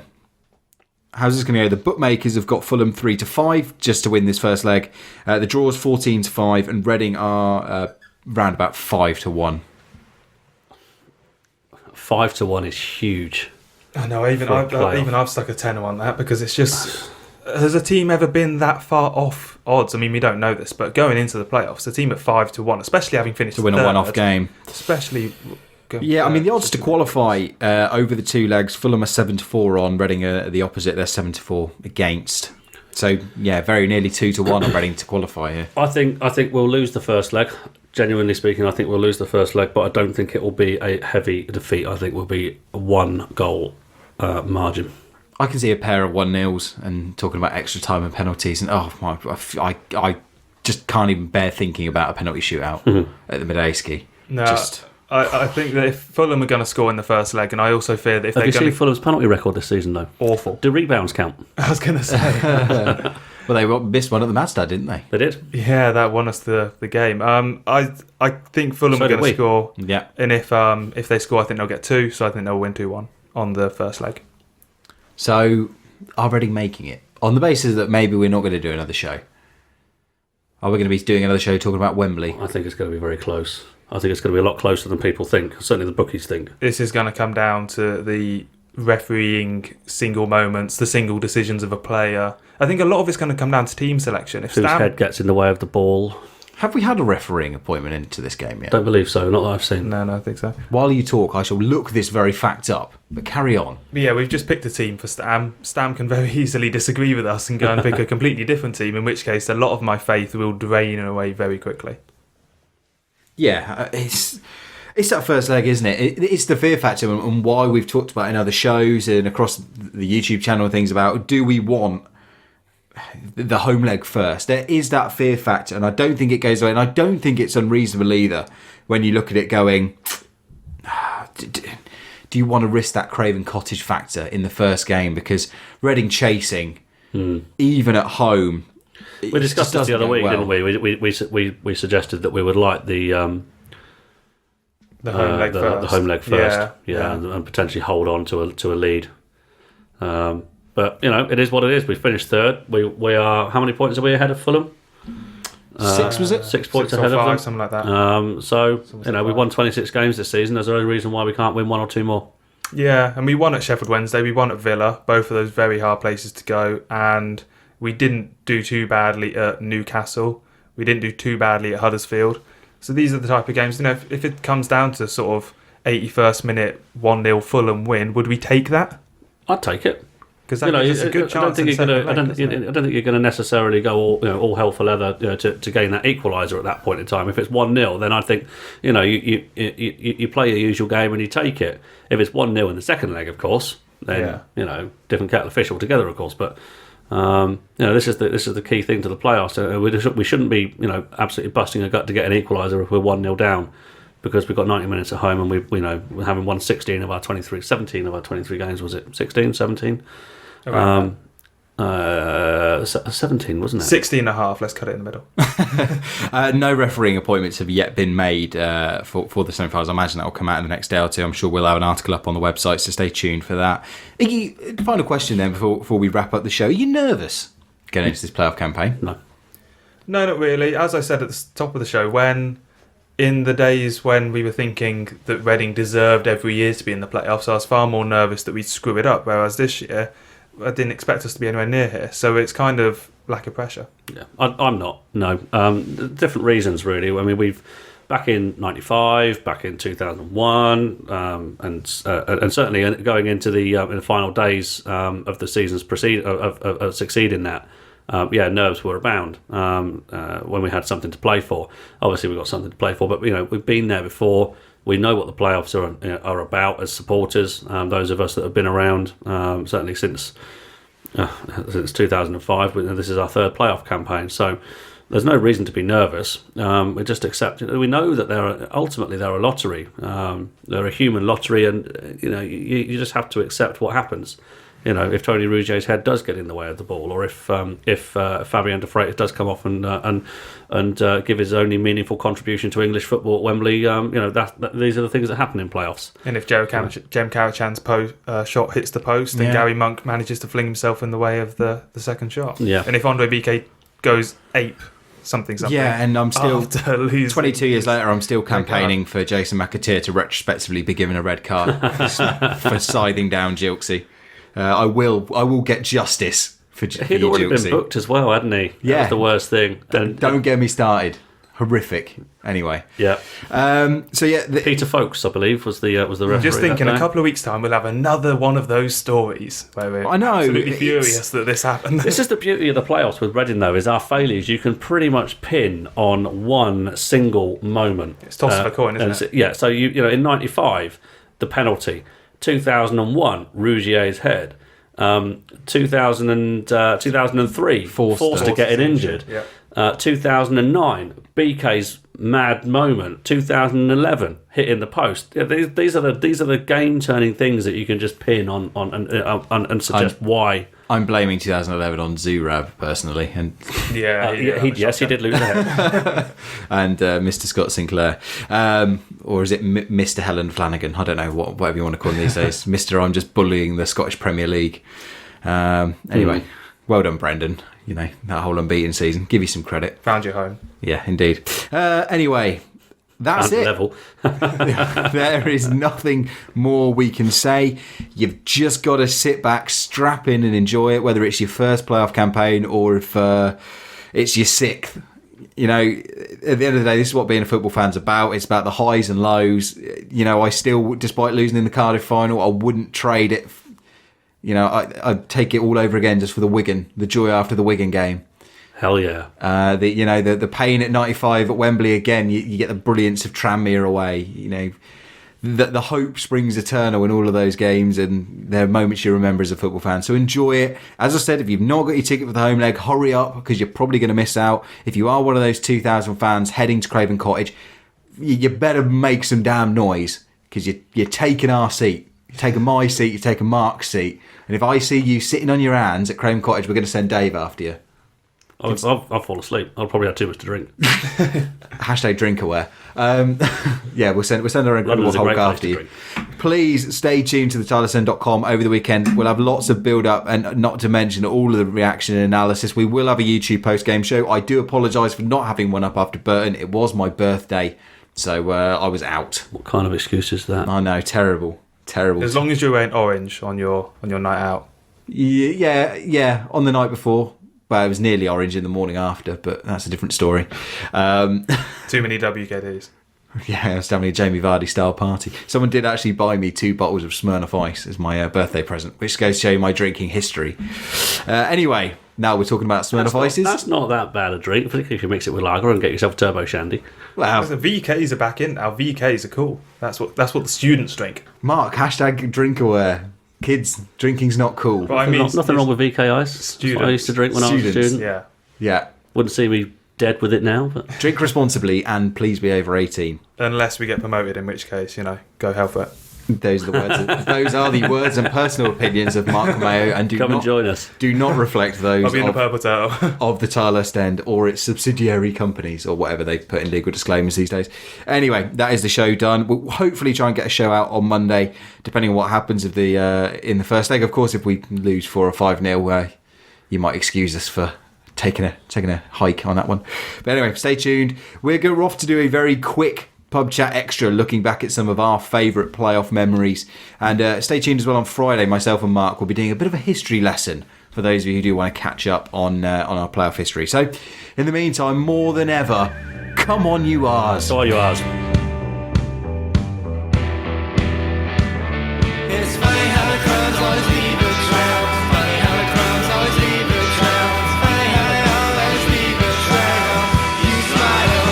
Speaker 1: How's this going to go? The bookmakers have got Fulham 3-5 just to win this first leg. The draw's 14-5, and Reading are round about 5-1.
Speaker 2: 5-1 is huge.
Speaker 3: I know. Even I've stuck a tenner on that because it's just. Has a team ever been that far off odds? I mean, we don't know this, but going into the playoffs, a team at 5-1, especially having finished
Speaker 1: to win a one-off game,
Speaker 3: especially.
Speaker 1: Yeah, I mean the odds to qualify over the two legs. Fulham are 7-4 on, Reading are the opposite. They're 7-4 against. So yeah, very nearly 2-1 on Reading to qualify here.
Speaker 2: I think we'll lose the first leg. Genuinely speaking, I think we'll lose the first leg, but I don't think it will be a heavy defeat. I think it will be a 1-goal margin.
Speaker 1: I can see a pair of 1-0s and talking about extra time and penalties, and I just can't even bear thinking about a penalty shootout at the Medeski.
Speaker 3: No, I think that if Fulham are going to score in the first leg, and I also fear that if they're going to...
Speaker 2: Have you seen Fulham's penalty record this season, though?
Speaker 3: Awful.
Speaker 2: Do rebounds count?
Speaker 3: I was going to say.
Speaker 1: Well, they missed one at the Mazdad, didn't they?
Speaker 2: They did.
Speaker 3: Yeah, that won us the game. I think Fulham are going to score.
Speaker 1: Yeah.
Speaker 3: And if they score, I think they'll get 2, so I think they'll win 2-1 on the first leg.
Speaker 1: So, are Reading making it? On the basis that maybe we're not going to do another show. Are we going to be doing another show talking about Wembley?
Speaker 2: I think it's going to be very close. I think it's going to be a lot closer than people think. Certainly the bookies think.
Speaker 3: This is going to come down to the refereeing single moments, the single decisions of a player. I think a lot of it's going to come down to team selection. If
Speaker 2: Whose head gets in the way of the ball.
Speaker 1: Have we had a refereeing appointment into this game yet?
Speaker 2: Don't believe so. Not that I've seen.
Speaker 3: No, I don't think so.
Speaker 1: While you talk, I shall look this very fact up. But carry on.
Speaker 3: But yeah, we've just picked a team for Stam. Stam can very easily disagree with us and go and pick a completely different team, in which case a lot of my faith will drain away very quickly.
Speaker 1: Yeah, it's that first leg, isn't it? It's the fear factor, and why we've talked about in other shows and across the YouTube channel things about, do we want the home leg first? There is that fear factor, and I don't think it goes away, and I don't think it's unreasonable either when you look at it going, do you want to risk that Craven Cottage factor in the first game? Because Reading chasing, even at home,
Speaker 2: we discussed this the other week, didn't we? We suggested that we would like the home leg first, yeah. And potentially hold on to a lead. But it is what it is. We finished third. We are, how many points are we ahead of Fulham?
Speaker 1: 6 was it?
Speaker 2: 6 points
Speaker 3: 6
Speaker 2: ahead
Speaker 3: or 5,
Speaker 2: of them.
Speaker 3: something like that.
Speaker 2: So we've won 26 games this season. There's no reason why we can't win 1 or 2 more.
Speaker 3: Yeah, and we won at Sheffield Wednesday. We won at Villa. Both of those very hard places to go, and we didn't do too badly at Newcastle. We didn't do too badly at Huddersfield. So these are the type of games, if it comes down to sort of 81st minute 1-0 Fulham win, would we take that?
Speaker 2: I'd take it.
Speaker 3: Because that gives us a good chance.
Speaker 2: I don't think you're going to necessarily go all hell for leather to gain that equaliser at that point in time. If it's 1-0, then I think you play your usual game and you take it. If it's 1-0 in the second leg, of course, then different kettle of fish altogether, of course. But this is the key thing to the playoffs. We shouldn't be absolutely busting a gut to get an equaliser if we're 1-0 down, because we've got 90 minutes at home and we're having won 17 of our 23 games. Was it 16, 17? 17, wasn't it?
Speaker 3: 16 and a half, let's cut it in the middle.
Speaker 1: No refereeing appointments have yet been made for the semi-finals. I imagine that will come out in the next day or two. I'm sure we'll have an article up on the website, so stay tuned for that. Final question then before we wrap up the show. Are you nervous going into this playoff campaign?
Speaker 2: No,
Speaker 3: not really. As I said at the top of the show, in the days when we were thinking that Reading deserved every year to be in the playoffs, I was far more nervous that we'd screw it up, whereas this year I didn't expect us to be anywhere near here, so it's kind of lack of pressure.
Speaker 2: Yeah, I'm not. No, different reasons really. I mean, we've back in '95, back in 2001, and certainly going into the final days of the seasons succeeding that. Nerves were abound when we had something to play for. Obviously, we've got something to play for, but we've been there before. We know what the playoffs are about as supporters. Those of us that have been around, certainly since 2005, this is our third playoff campaign. So there's no reason to be nervous. We just accept it. We know that they're a lottery. They're a human lottery, and you just have to accept what happens. If Tony Rougier's head does get in the way of the ball, or if Fabien de Freitas does come off and give his only meaningful contribution to English football at Wembley, these are the things that happen in playoffs.
Speaker 3: And if Jem Karachan's shot hits the post, and Gary Monk manages to fling himself in the way of the second shot, and if Andre Biquet goes ape. Something.
Speaker 1: Yeah, and I'm still 22 years later. I'm still campaigning for Jason McAteer to retrospectively be given a red card for scything down Gilksy. I will get justice for Gilksy.
Speaker 2: He'd already been booked as well, hadn't he?
Speaker 1: Yeah,
Speaker 2: that was the worst thing.
Speaker 1: Don't get me started. Horrific. Anyway.
Speaker 2: Yeah.
Speaker 1: Peter
Speaker 2: Folks, I believe, was the referee.
Speaker 3: Just thinking, a couple of weeks' time, we'll have another one of those stories where we're absolutely furious that this happened.
Speaker 2: This is the beauty of the playoffs with Reading, though, is our failures you can pretty much pin on one single moment.
Speaker 3: It's toss of a coin, isn't it?
Speaker 2: Yeah. So in '95, the penalty. 2001, Rougier's head. 2003, Forster getting injured.
Speaker 3: Yeah.
Speaker 2: 2009, BK's mad moment. 2011, hitting the post. Yeah, these are the game-turning things that you can just pin on and suggest why.
Speaker 1: I'm blaming 2011 on Zurab personally, and
Speaker 2: he did lose a head.
Speaker 1: And Mr. Scott Sinclair, or is it Mr. Helen Flanagan? I don't know whatever you want to call him these days. Mr. I'm just bullying the Scottish Premier League. Anyway, well done, Brendan. That whole unbeaten season. Give you some credit.
Speaker 3: Found your home.
Speaker 1: Yeah, indeed. Anyway, That's it.
Speaker 2: level.
Speaker 1: There is nothing more we can say. You've just got to sit back, strap in and enjoy it, whether it's your first playoff campaign or if it's your sixth. You know, at the end of the day, this is what being a football fan's about. It's about the highs and lows. You know, I still, despite losing in the Cardiff final, I wouldn't trade it. You know, I'd take it all over again just for the joy after the Wigan game.
Speaker 2: Hell yeah.
Speaker 1: The pain at 95 at Wembley again, you get the brilliance of Tranmere away. You know, the hope springs eternal in all of those games, and they're moments you remember as a football fan. So enjoy it. As I said, if you've not got your ticket for the home leg, hurry up because you're probably going to miss out. If you are one of those 2,000 fans heading to Craven Cottage, you better make some damn noise because you're taking our seat. You're taking my seat, you're taking Mark's seat. And if I see you sitting on your hands at Craven Cottage, we're going to send Dave after you.
Speaker 2: I'll fall asleep. I'll probably have too much to drink.
Speaker 1: Hashtag drinkaware. Yeah, we'll send our incredible Hulk after you. Please stay tuned to the Tilehurst.com over the weekend. We'll have lots of build-up and not to mention all of the reaction and analysis. We will have a YouTube post-game show. I do apologise for not having one up after Burton. It was my birthday, so I was out.
Speaker 2: What kind of excuse is that?
Speaker 1: I know, terrible.
Speaker 3: As long as you're wearing orange on your night out.
Speaker 1: Yeah, on the night before. Well, it was nearly orange in the morning after, but that's a different story.
Speaker 3: Too many WKDs.
Speaker 1: Yeah, I was having a Jamie Vardy style party. Someone did actually buy me 2 bottles of Smirnoff Ice as my birthday present, which goes to show you my drinking history. Anyway, now we're talking about Smirnoff Ices.
Speaker 2: That's not that bad a drink, particularly if you mix it with lager and get yourself a turbo shandy.
Speaker 1: Wow.
Speaker 3: The VKs are back in. Our VKs are cool. That's what the students drink.
Speaker 1: Mark, hashtag drinkaware. Kids, drinking's not cool.
Speaker 3: But I mean,
Speaker 2: nothing wrong with VK Ice.
Speaker 3: Students.
Speaker 2: I used to drink when I was a student.
Speaker 3: Yeah.
Speaker 2: Wouldn't see me dead with it now. But
Speaker 1: Drink responsibly and please be over 18.
Speaker 3: Unless we get promoted, in which case, go hell for it.
Speaker 1: Those are the words. Those are the words and personal opinions of Mark Mayo, and
Speaker 2: and join us.
Speaker 1: Do not reflect those
Speaker 3: I'll be in the purple turtle.
Speaker 1: of the Tilehurst End or its subsidiary companies or whatever they put in legal disclaimers these days. Anyway, that is the show done. We'll hopefully try and get a show out on Monday, depending on what happens in the first leg. Of course, if we lose 4 or 5-0, you might excuse us for taking a hike on that one. But anyway, stay tuned. We're off to do a very quick Pub Chat Extra, looking back at some of our favourite playoff memories. And stay tuned as well on Friday. Myself and Mark will be doing a bit of a history lesson for those of you who do want to catch up on our playoff history. So, in the meantime, more than ever, come on, you R's.
Speaker 2: So are you R's.
Speaker 5: It's funny how the crumbs always leave a trail. Funny how the crumbs always leave a trail. Funny how they always leave a trail. You smile.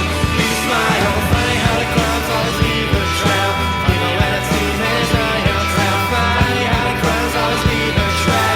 Speaker 5: Funny how the crumbs always leave a trail. Even when it seems there's no tell. Funny how the crumbs always leave a trail.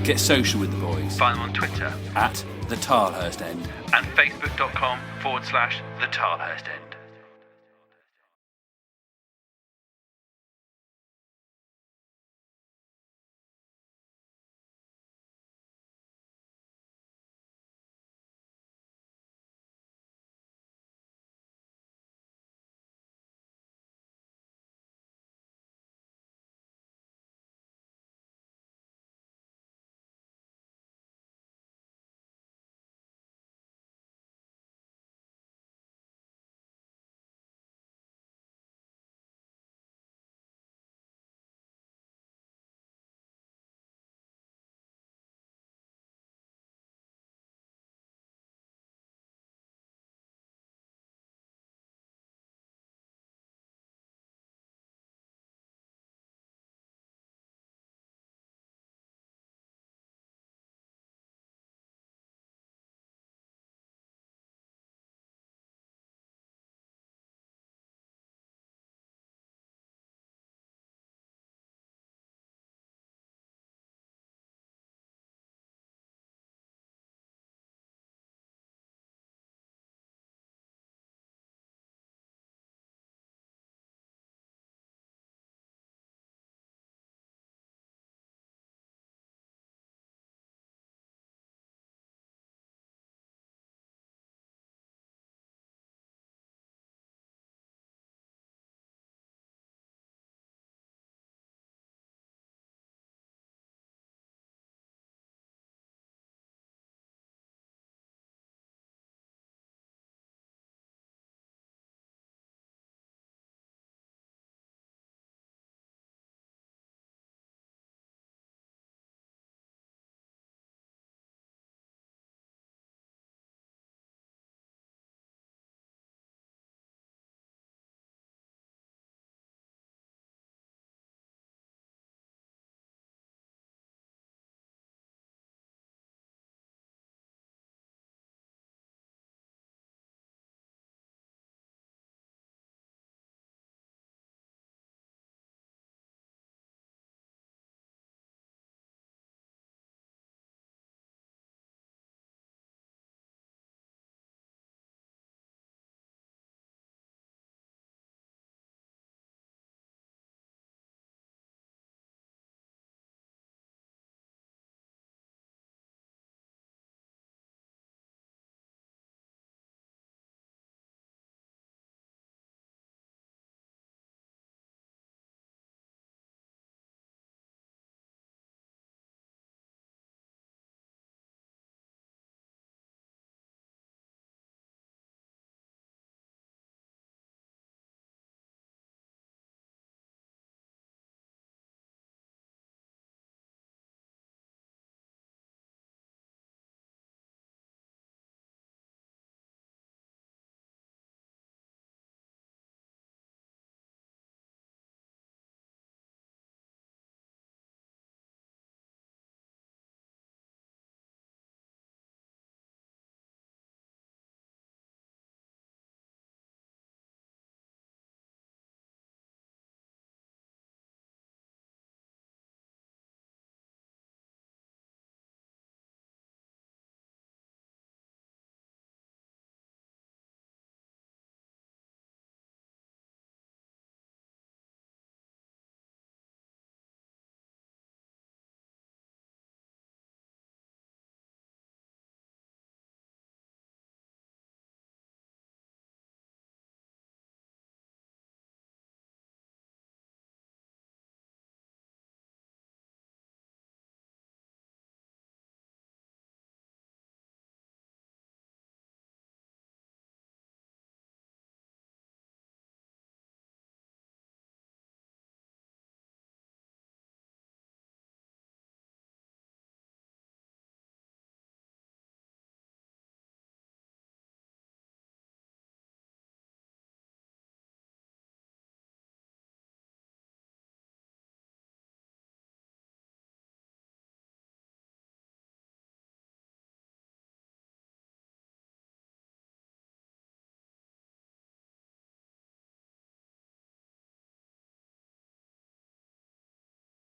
Speaker 4: Get social with the boys.
Speaker 6: Find them on Twitter
Speaker 4: at the Tilehurst End.
Speaker 6: and facebook.com/the Tilehurst End.